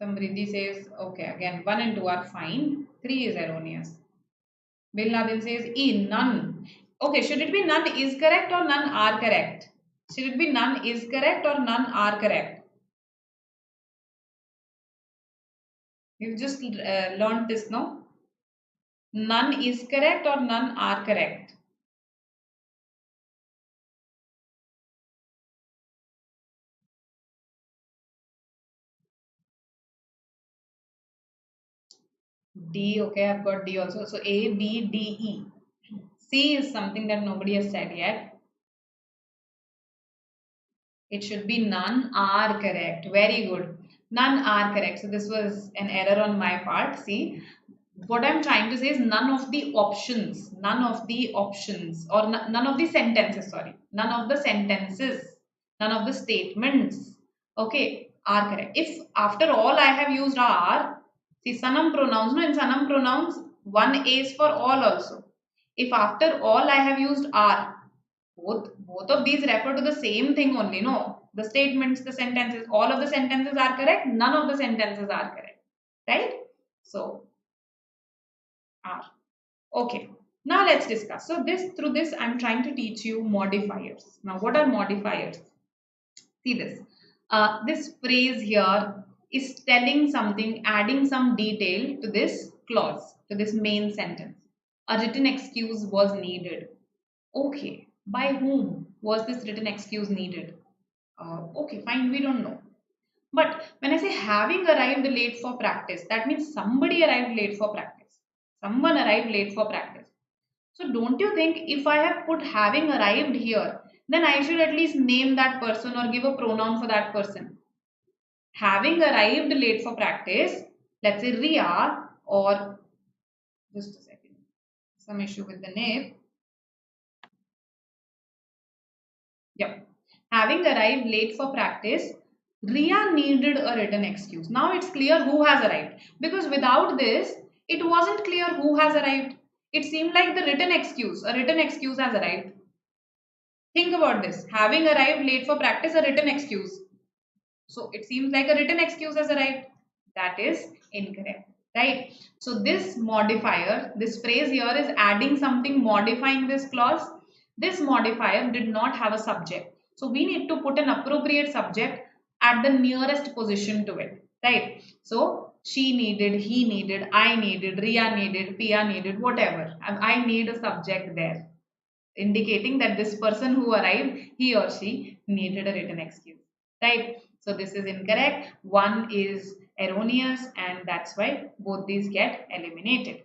S1: Samriddhi says, okay, again 1 and 2 are fine. 3 is erroneous. Bilnadin says E, none. Okay, should it be none is correct or none are correct? Should it be none is correct or none are correct? You've just learned this, no? None is correct or none are correct? D, okay, I've got D also. So A, B, D, E. C is something that nobody has said yet. It should be none are correct. Very good. None are correct. So this was an error on my part. See, what I'm trying to say is none of the options, or none of the sentences, sorry, none of the sentences, none of the statements, okay, are correct. If after all I have used are, see sanam pronouns, no, in sanam pronouns, one A is for all also. If after all I have used are, both of these refer to the same thing only, no? The statements, the sentences, all of the sentences are correct, none of the sentences are correct, right? So are. Okay. Now let's discuss. So through this I'm trying to teach you modifiers. Now what are modifiers? See this. This phrase here is telling something, adding some detail to this clause, to this main sentence. A written excuse was needed. Okay. By whom was this written excuse needed? Okay, fine, we don't know. But when I say having arrived late for practice, that means somebody arrived late for practice. Someone arrived late for practice. So don't you think if I have put having arrived here, then I should at least name that person or give a pronoun for that person. Having arrived late for practice, let's say Ria, or just a second, some issue with the name. Yep. Having arrived late for practice, Ria needed a written excuse. Now it's clear who has arrived. Because without this, it wasn't clear who has arrived. It seemed like a written excuse has arrived. Think about this. Having arrived late for practice, a written excuse. So it seems like a written excuse has arrived. That is incorrect, right? So this modifier, this phrase here is adding something modifying this clause. This modifier did not have a subject. So we need to put an appropriate subject at the nearest position to it, right? So she needed, he needed, I needed, Ria needed, Pia needed, whatever. I need a subject there, indicating that this person who arrived, he or she needed a written excuse, right? So this is incorrect. One is erroneous, and that's why both these get eliminated.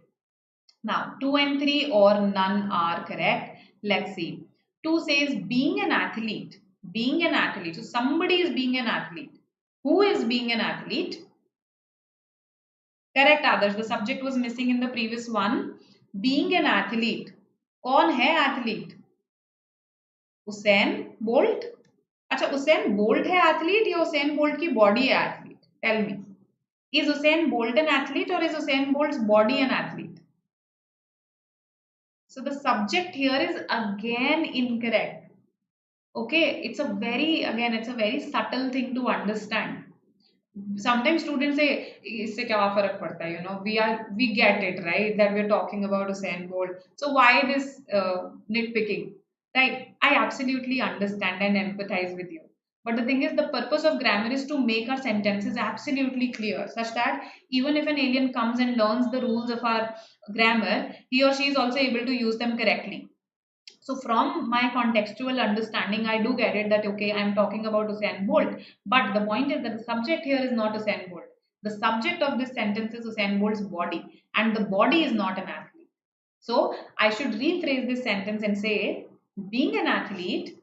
S1: Now, 2 and 3 or none are correct. Let's see. 2 says being an athlete. Being an athlete. So somebody is being an athlete. Who is being an athlete? Correct, others. The subject was missing in the previous one. Being an athlete. कौन है athlete? Usain Bolt. अच्छा, Usain Bolt है athlete या Usain Bolt की body है athlete? Tell me, is Usain Bolt an athlete or is Usain Bolt's body an athlete? So the subject here is again incorrect. Okay, it's a very subtle thing to understand. Sometimes students say इससे क्या फर्क पड़ता है, we get it, right, that we're talking about Usain Bolt, so why this nitpicking, right? I absolutely understand and empathize with you, but the thing is, the purpose of grammar is to make our sentences absolutely clear, such that even if an alien comes and learns the rules of our grammar, he or she is also able to use them correctly. So from my contextual understanding, I do get it that, okay, I'm talking about Usain Bolt. But the point is that the subject here is not Usain Bolt. The subject of this sentence is Usain Bolt's body, and the body is not an athlete. So I should rephrase this sentence and say, being an athlete,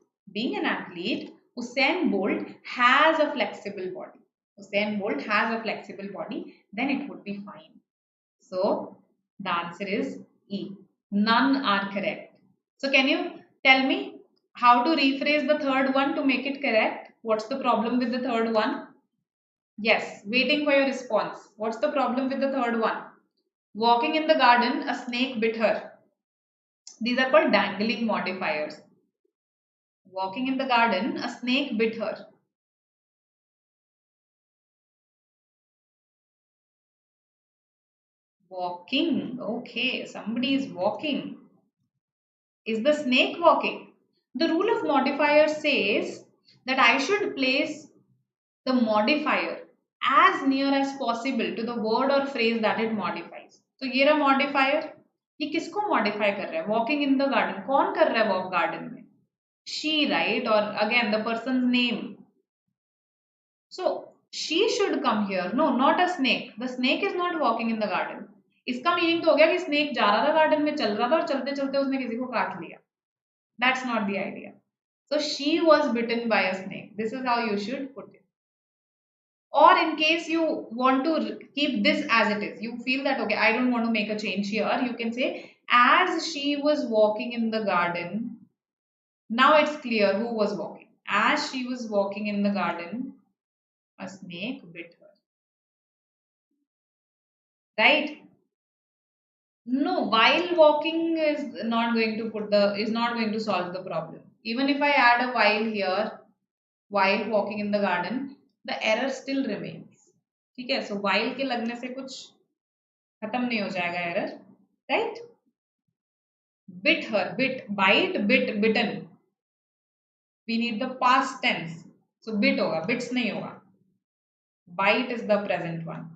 S1: Usain Bolt has a flexible body. Usain Bolt has a flexible body, then it would be fine. So the answer is E. None are correct. So can you tell me how to rephrase the third one to make it correct? What's the problem with the third one? Yes, waiting for your response. What's the problem with the third one? Walking in the garden, a snake bit her. These are called dangling modifiers. Walking in the garden, a snake bit her. Walking. Okay, somebody is walking. Is the snake walking? The rule of modifier says that I should place the modifier as near as possible to the word or phrase that it modifies. तो ये रहा modifier. ये किसको modify कर रहा है? Walking in the garden. कौन कर रहा है walk garden में? She, right? Or again the person's name. So she should come here. No, not a snake. The snake is not walking in the garden. इसका meaning तो हो गया कि स्नेक जा रहा था गार्डन में, चल रहा था और चलते चलते उसने किसी को काट लिया. That's not the idea. So she was bitten by a snake. This is how you should put it. Or in case you want to keep this as it is, you feel that, okay, I don't want to make a change here, you can say, as she was walking in the garden. Now it's clear who was walking. As she was walking in the garden, a snake bit her. Right? No, while walking is not going to solve the problem. Even if I add a while here, while walking in the garden, the error still remains. ठीक है? So while के लगने से कुछ खत्म नहीं हो जाएगा error, right? Bit her, bite, bitten. We need the past tense. So bit होगा, bits नहीं होगा. Bite is the present one.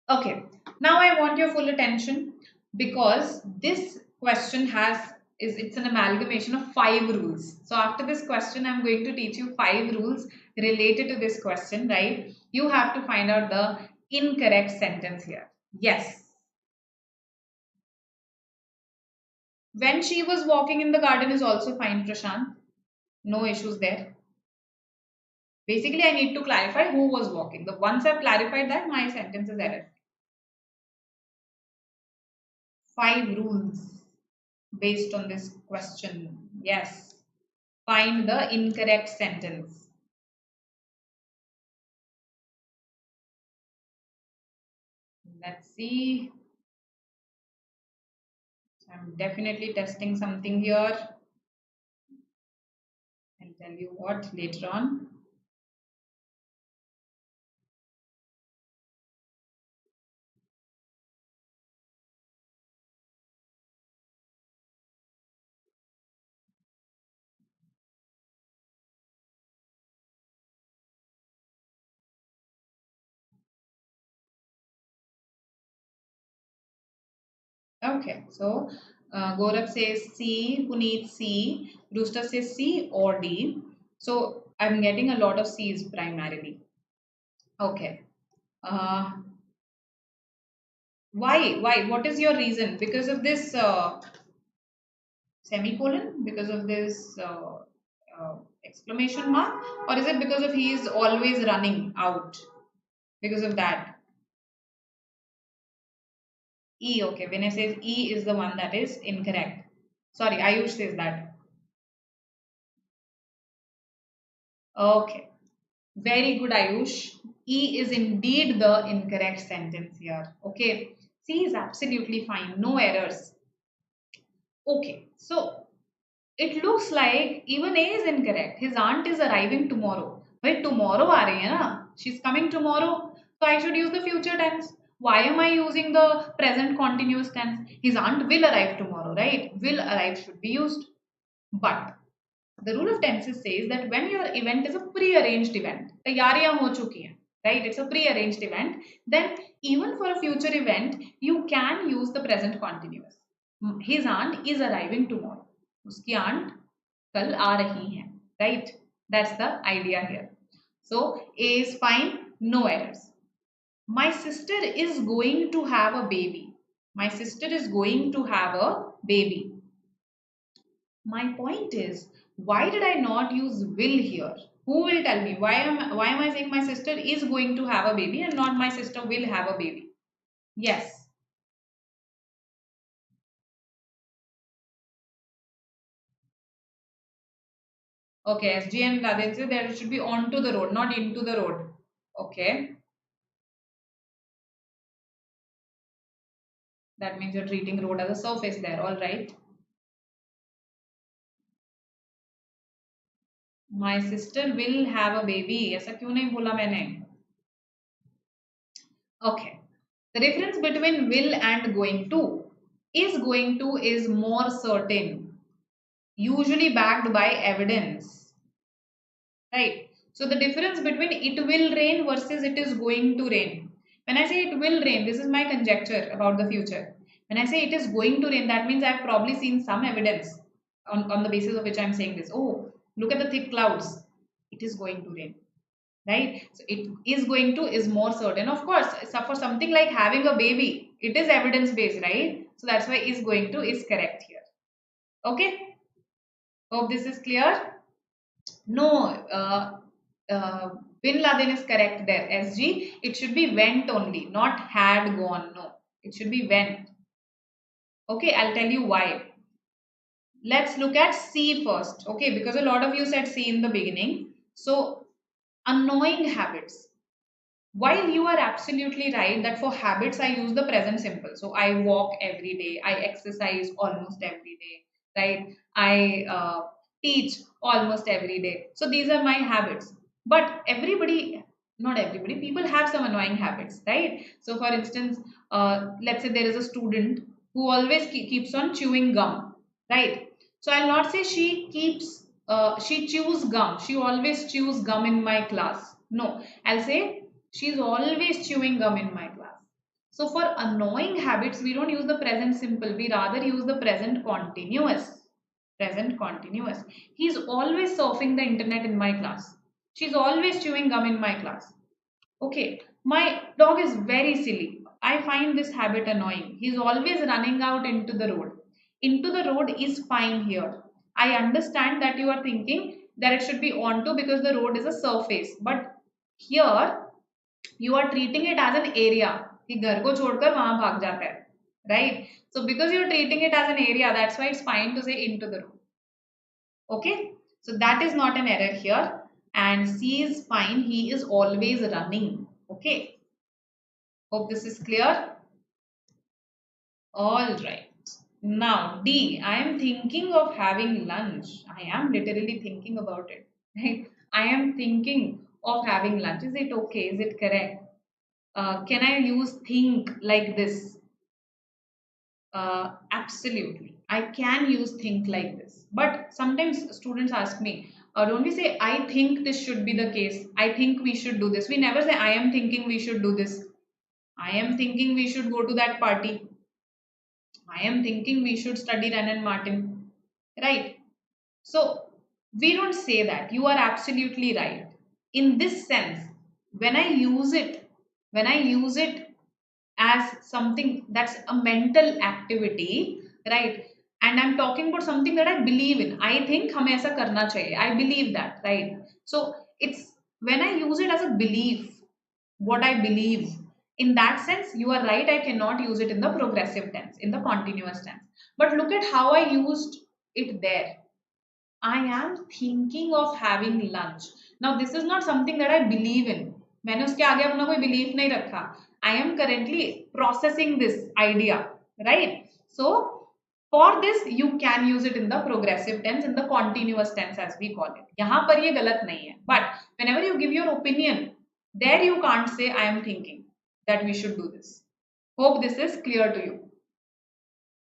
S1: Okay, now I want your full attention because this question it's an amalgamation of 5 rules. So after this question, I'm going to teach you 5 rules related to this question, right? You have to find out the incorrect sentence here. Yes. When she was walking in the garden is also fine, Prashant. No issues there. Basically, I need to clarify who was walking. Once I've clarified that, my sentence is error. 5 rules based on this question. Yes. Find the incorrect sentence. Let's see. I'm definitely testing something here. I'll tell you what later on. Okay, so Gaurav says C, Puneet C, Rooster says C or D. So I'm getting a lot of C's primarily. Okay. Uh, why? Why? What is your reason? Because of this semicolon? Because of this exclamation mark? Or is it because of he is always running out? Because of that? E, okay. When I say E is the one that is incorrect. Sorry, Ayush says that. Okay. Very good, Ayush. E is indeed the incorrect sentence here. Okay. C is absolutely fine. No errors. Okay. So it looks like even A is incorrect. His aunt is arriving tomorrow. Wait, tomorrow aa rahi hai na? She's coming tomorrow. So I should use the future tense. Why am I using the present continuous tense? His aunt will arrive tomorrow, right? Will arrive should be used. But the rule of tenses says that when your event is a pre-arranged event, तैयारियां हो चुकी हैं, right? It's a pre-arranged event. Then even for a future event, you can use the present continuous. His aunt is arriving tomorrow. उसकी aunt कल आ रही हैं, right? That's the idea here. So A is fine, no errors. My sister is going to have a baby. My sister is going to have a baby. My point is, why did I not use will here? Who will tell me? Why am I saying my sister is going to have a baby and not my sister will have a baby? Yes. Okay, SG and Laden say there should be onto the road, not into the road. Okay. That means you're treating road as a surface there, all right. My sister will have a baby. ऐसा क्यों नहीं बोला मैंने? Okay. The difference between will and going to is more certain, usually backed by evidence, right? So the difference between it will rain versus it is going to rain. When I say it will rain, this is my conjecture about the future. When I say it is going to rain, that means I've probably seen some evidence on the basis of which I'm saying this. Oh, look at the thick clouds. It is going to rain, right? So it is going to is more certain. Of course, so for something like having a baby, it is evidence based, right? So that's why is going to is correct here. Okay. Hope this is clear. No, Bin Laden is correct there. SG, it should be went only, not had gone. No, it should be went. Okay, I'll tell you why. Let's look at C first. Okay, because a lot of you said C in the beginning. So, annoying habits. While you are absolutely right that for habits I use the present simple. So I walk every day, I exercise almost every day, right? I teach almost every day. So these are my habits. But everybody, not everybody, people have some annoying habits, right? So for instance, let's say there is a student who always keeps on chewing gum, right? So I'll not say she chews gum. She always chews gum in my class. No, I'll say she's always chewing gum in my class. So for annoying habits, we don't use the present simple. We rather use the present continuous. Present continuous. He's always surfing the internet in my class. She's always chewing gum in my class. Okay, my dog is very silly. I find this habit annoying. He's always running out into the road. Into the road is fine here. I understand that you are thinking that it should be onto because the road is a surface. But here you are treating it as an area कि घर को छोड़कर वहां भाग जाता है, right? So because you're treating it as an area, that's why it's fine to say into the room. Okay, so that is not an error here. And C is fine, he is always running. Okay, hope this is clear. All right, now D, I am thinking of having lunch. I am literally thinking about it, right? I am thinking of having lunch. Is it okay? Is it correct? Can I use think like this? Absolutely. I can use think like this. But sometimes students ask me, don't we say, I think this should be the case. I think we should do this. We never say, I am thinking we should do this. I am thinking we should go to that party. I am thinking we should study Ren and Martin, right? So we don't say that. You are absolutely right. In this sense, when I use it, when I use it as something that's a mental activity, right? And I'm talking about something that I believe in. I think हमें ऐसा करना चाहिए. I believe that, right? So it's when I use it as a belief, what I believe. In that sense, you are right. I cannot use it in the progressive tense, in the continuous tense. But look at how I used it there. I am thinking of having lunch. Now, this is not something that I believe in. मैंने उसके आगे अपना कोई belief नहीं रखा. I am currently processing this idea, right? So, for this, you can use it in the progressive tense, in the continuous tense as we call it. यहाँ पर ये गलत नहीं है. But whenever you give your opinion, there you can't say I am thinking that we should do this. Hope this is clear to you.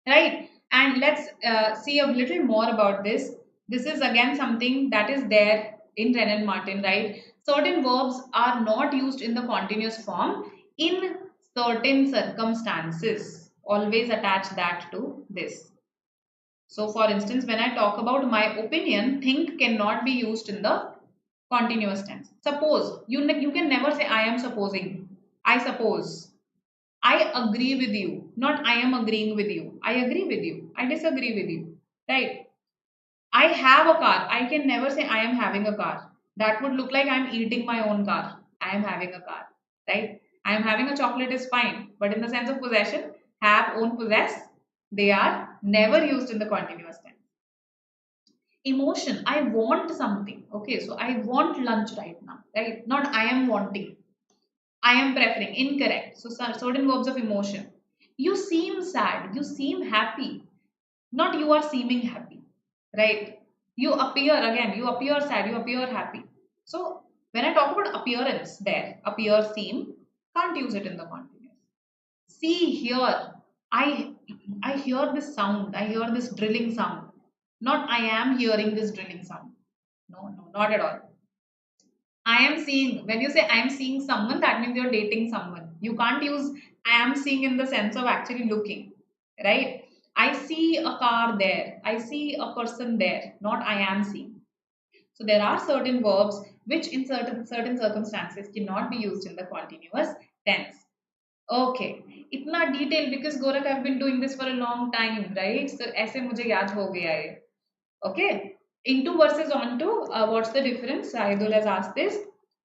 S1: Right? And let's see a little more about this. This is again something that is there in Ren and Martin, right? Certain verbs are not used in the continuous form in certain circumstances. Always attach that to this. So, for instance, when I talk about my opinion, think cannot be used in the continuous tense. Suppose, you can never say I am supposing. I suppose. I agree with you, not I am agreeing with you. I agree with you. I disagree with you. Right? I have a car. I can never say I am having a car. That would look like I am eating my own car. I am having a car. Right? I am having a chocolate is fine. But in the sense of possession, have, own, possess, they are never used in the continuous tense. Emotion. I want something. Okay, so I want lunch right now. Right? Not I am wanting. I am preferring. Incorrect. So certain verbs of emotion. You seem sad. You seem happy. Not you are seeming happy. Right? You appear again. You appear sad. You appear happy. So when I talk about appearance there, appear, seem, can't use it in the continuous. See, hear. I hear this sound. I hear this drilling sound. Not I am hearing this drilling sound. No, not at all. I am seeing, when you say I am seeing someone, that means you're dating someone. You can't use I am seeing in the sense of actually looking, right? I see a car there. I see a person there, not I am seeing. So there are certain verbs which in certain circumstances cannot be used in the continuous tense. Okay, itna detail because Gorak I've been doing this for a long time, right? So ऐसे मुझे याद हो गया है. Okay, into versus onto, what's the difference? Saidul has asked this.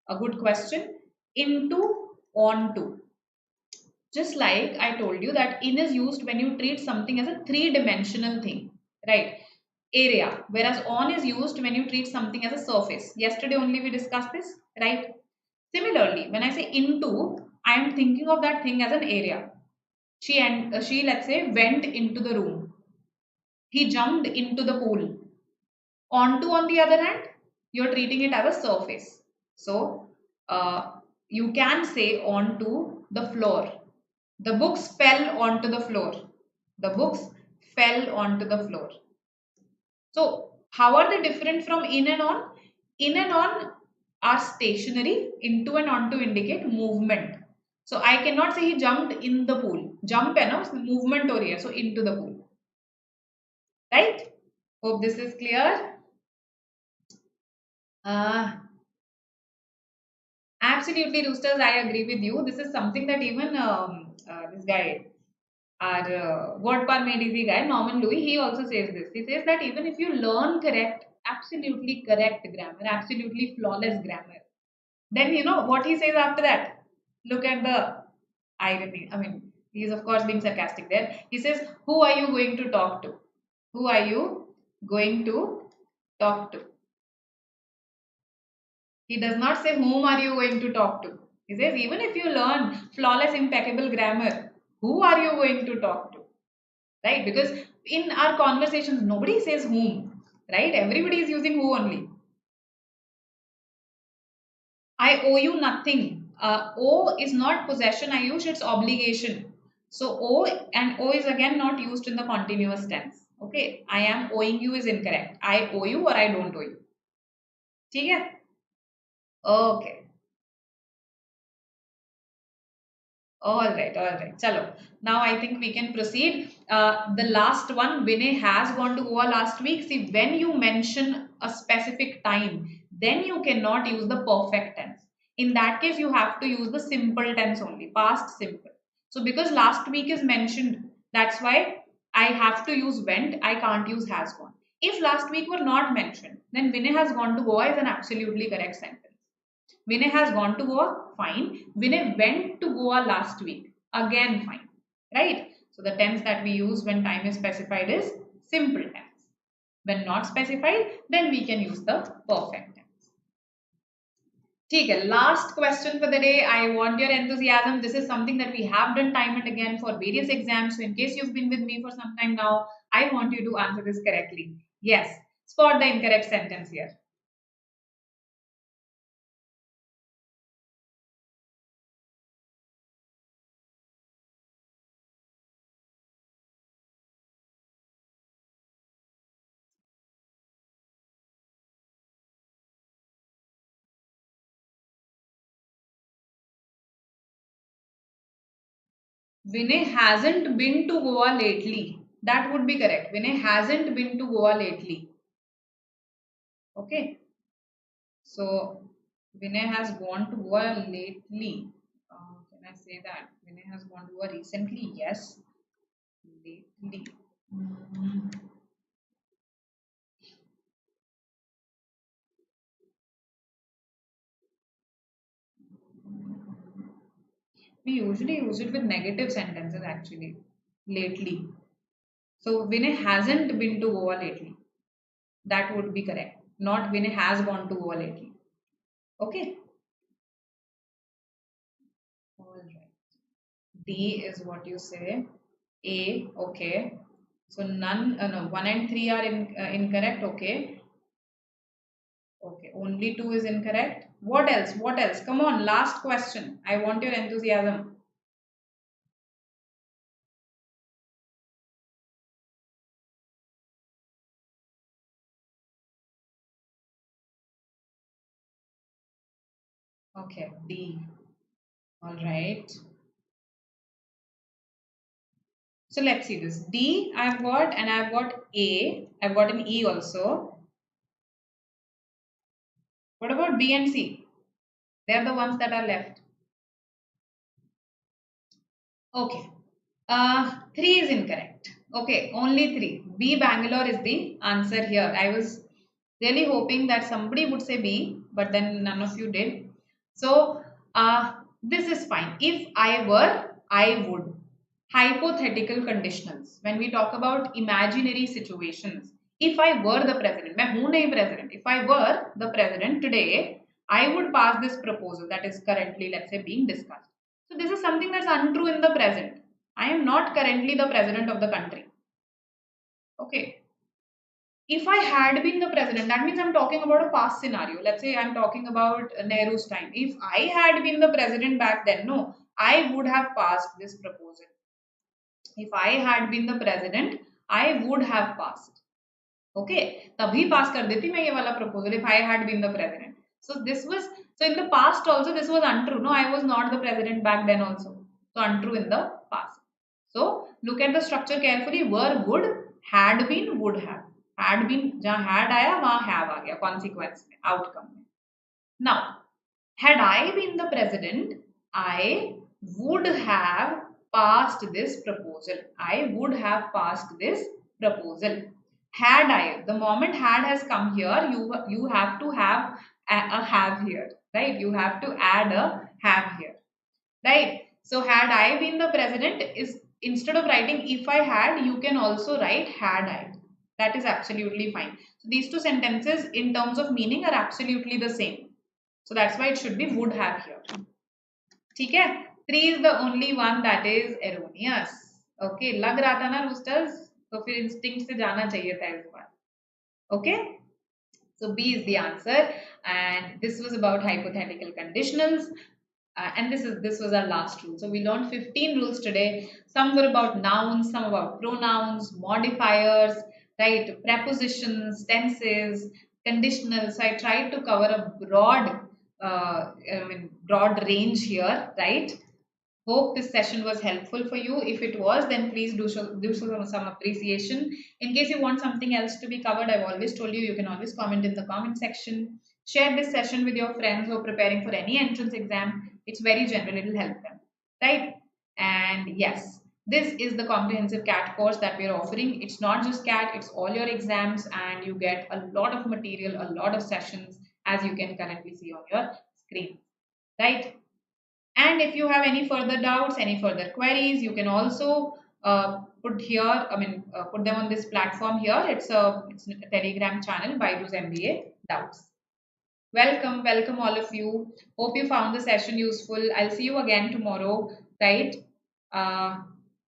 S1: A good question. Into, onto. Just like I told you that in is used when you treat something as a three-dimensional thing, right? Area. Whereas on is used when you treat something as a surface. Yesterday only we discussed this, right? Similarly, when I say into, I am thinking of that thing as an area. She let's say went into the room. He jumped into the pool. Onto, on the other hand, you're treating it as a surface. So, you can say onto the floor. The books fell onto the floor. The books fell onto the floor. So, how are they different from in and on? In and on are stationary. Into and onto indicate movement. So, I cannot say he jumped in the pool. Jump and movement over here. So, into the pool. Right? Hope this is clear. Absolutely, Roosters, I agree with you. This is something that even this guy, our word par made easy guy, Norman Louis, he also says this. He says that even if you learn correct, absolutely correct grammar, absolutely flawless grammar, then you know what he says after that? Look at the irony. I mean, he's of course being sarcastic there. He says, who are you going to talk to? Who are you going to talk to? He does not say whom are you going to talk to. He says even if you learn flawless, impeccable grammar, who are you going to talk to? Right? Because in our conversations, nobody says whom. Right? Everybody is using who only. I owe you nothing. Owe is not possession I use, it's obligation. So owe and owe is again not used in the continuous tense. Okay. I am owing you is incorrect. I owe you or I don't owe you. ठीक है? Okay. All right, all right. Chalo. Now I think we can proceed. The last one, Vinay has gone to Goa last week. See, when you mention a specific time, then you cannot use the perfect tense. In that case, you have to use the simple tense only, past simple. So because last week is mentioned, that's why I have to use went. I can't use has gone. If last week were not mentioned, then Vinay has gone to Goa is an absolutely correct sentence. Vinay has gone to Goa, fine. Vinay went to Goa last week, again fine. Right? So the tense that we use when time is specified is simple tense. When not specified, then we can use the perfect tense. Okay, last question for the day. I want your enthusiasm. This is something that we have done time and again for various exams. So in case you've been with me for some time now, I want you to answer this correctly. Yes, spot the incorrect sentence here. Vinay hasn't been to Goa lately. That would be correct. Vinay hasn't been to Goa lately. Okay. So Vinay has gone to Goa lately. Can I say that? Vinay has gone to Goa recently? Yes. Lately. Mm, We usually use it with negative sentences actually. Lately. So Vinay hasn't been to Goa lately. That would be correct. Not Vinay has gone to Goa lately. Okay. All right. D is what you say. A, okay. So none, no, 1 and 3 are incorrect, okay. Okay, only 2 is incorrect. What else? What else? Come on, last question. I want your enthusiasm. Okay, D. All right. So let's see this. D I've got, and I've got A. I've got an E also. What about B and C? They're the ones that are left. Okay. 3 is incorrect. Okay, only 3. B Bangalore is the answer here. I was really hoping that somebody would say B, but then none of you did. So, this is fine. If I were, I would. Hypothetical conditionals. When we talk about imaginary situations, if I were the president, मैं हूँ नहीं president. If I were the president today, I would pass this proposal that is currently, let's say, being discussed. So this is something that's untrue in the present. I am not currently the president of the country. Okay. If I had been the president, that means I'm talking about a past scenario. Let's say I'm talking about Nehru's time. If I had been the president back then, no, I would have passed this proposal. If I had been the president, I would have passed. Okay, तभी pass कर देती मैं ये वाला proposal if I had been the president. So this was, so in the past also this was untrue. No, I was not the president back then also. So untrue in the past. So look at the structure carefully. Were, would, had been, would have. Had been, जहाँ had आया वहाँ have आ गया consequence में, outcome में. Now, had I been the president, I would have passed this proposal. I would have passed this proposal. Had I, the moment had has come here, you have to have a have here, right? You have to add a have here, right? So had I been the president is instead of writing if I had, you can also write had I. That is absolutely fine. So these two sentences in terms of meaning are absolutely the same. So that's why it should be would have here. ठीक है? 3 is the only one that is erroneous. Okay, लग रहा था ना roosters? तो फिर instinct से जाना चाहिए था इस बार. Okay? So B is the answer, and this was about hypothetical conditionals. And this was our last rule. So we learned 15 rules today. Some were about nouns, some about pronouns, modifiers, right? Prepositions, tenses, conditionals. So I tried to cover a broad, broad range here, right? Hope this session was helpful for you. If it was, then please do some appreciation. In case you want something else to be covered, I've always told you, you can always comment in the comment section. Share this session with your friends who are preparing for any entrance exam. It's very general, it will help them, right? And yes, this is the comprehensive CAT course that we are offering. It's not just CAT, it's all your exams, and you get a lot of material, a lot of sessions, as you can currently see on your screen, right? And if you have any further doubts, any further queries, you can also put them on this platform here. It's a Telegram channel, BYJU'S MBA Doubts. Welcome, welcome all of you. Hope you found the session useful. I'll see you again tomorrow, right? Uh,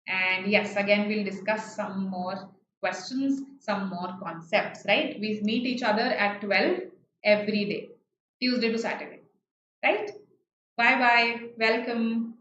S1: and yes, again, we'll discuss some more questions, some more concepts, right? We meet each other at 12 every day, Tuesday to Saturday, right? Bye bye. Welcome.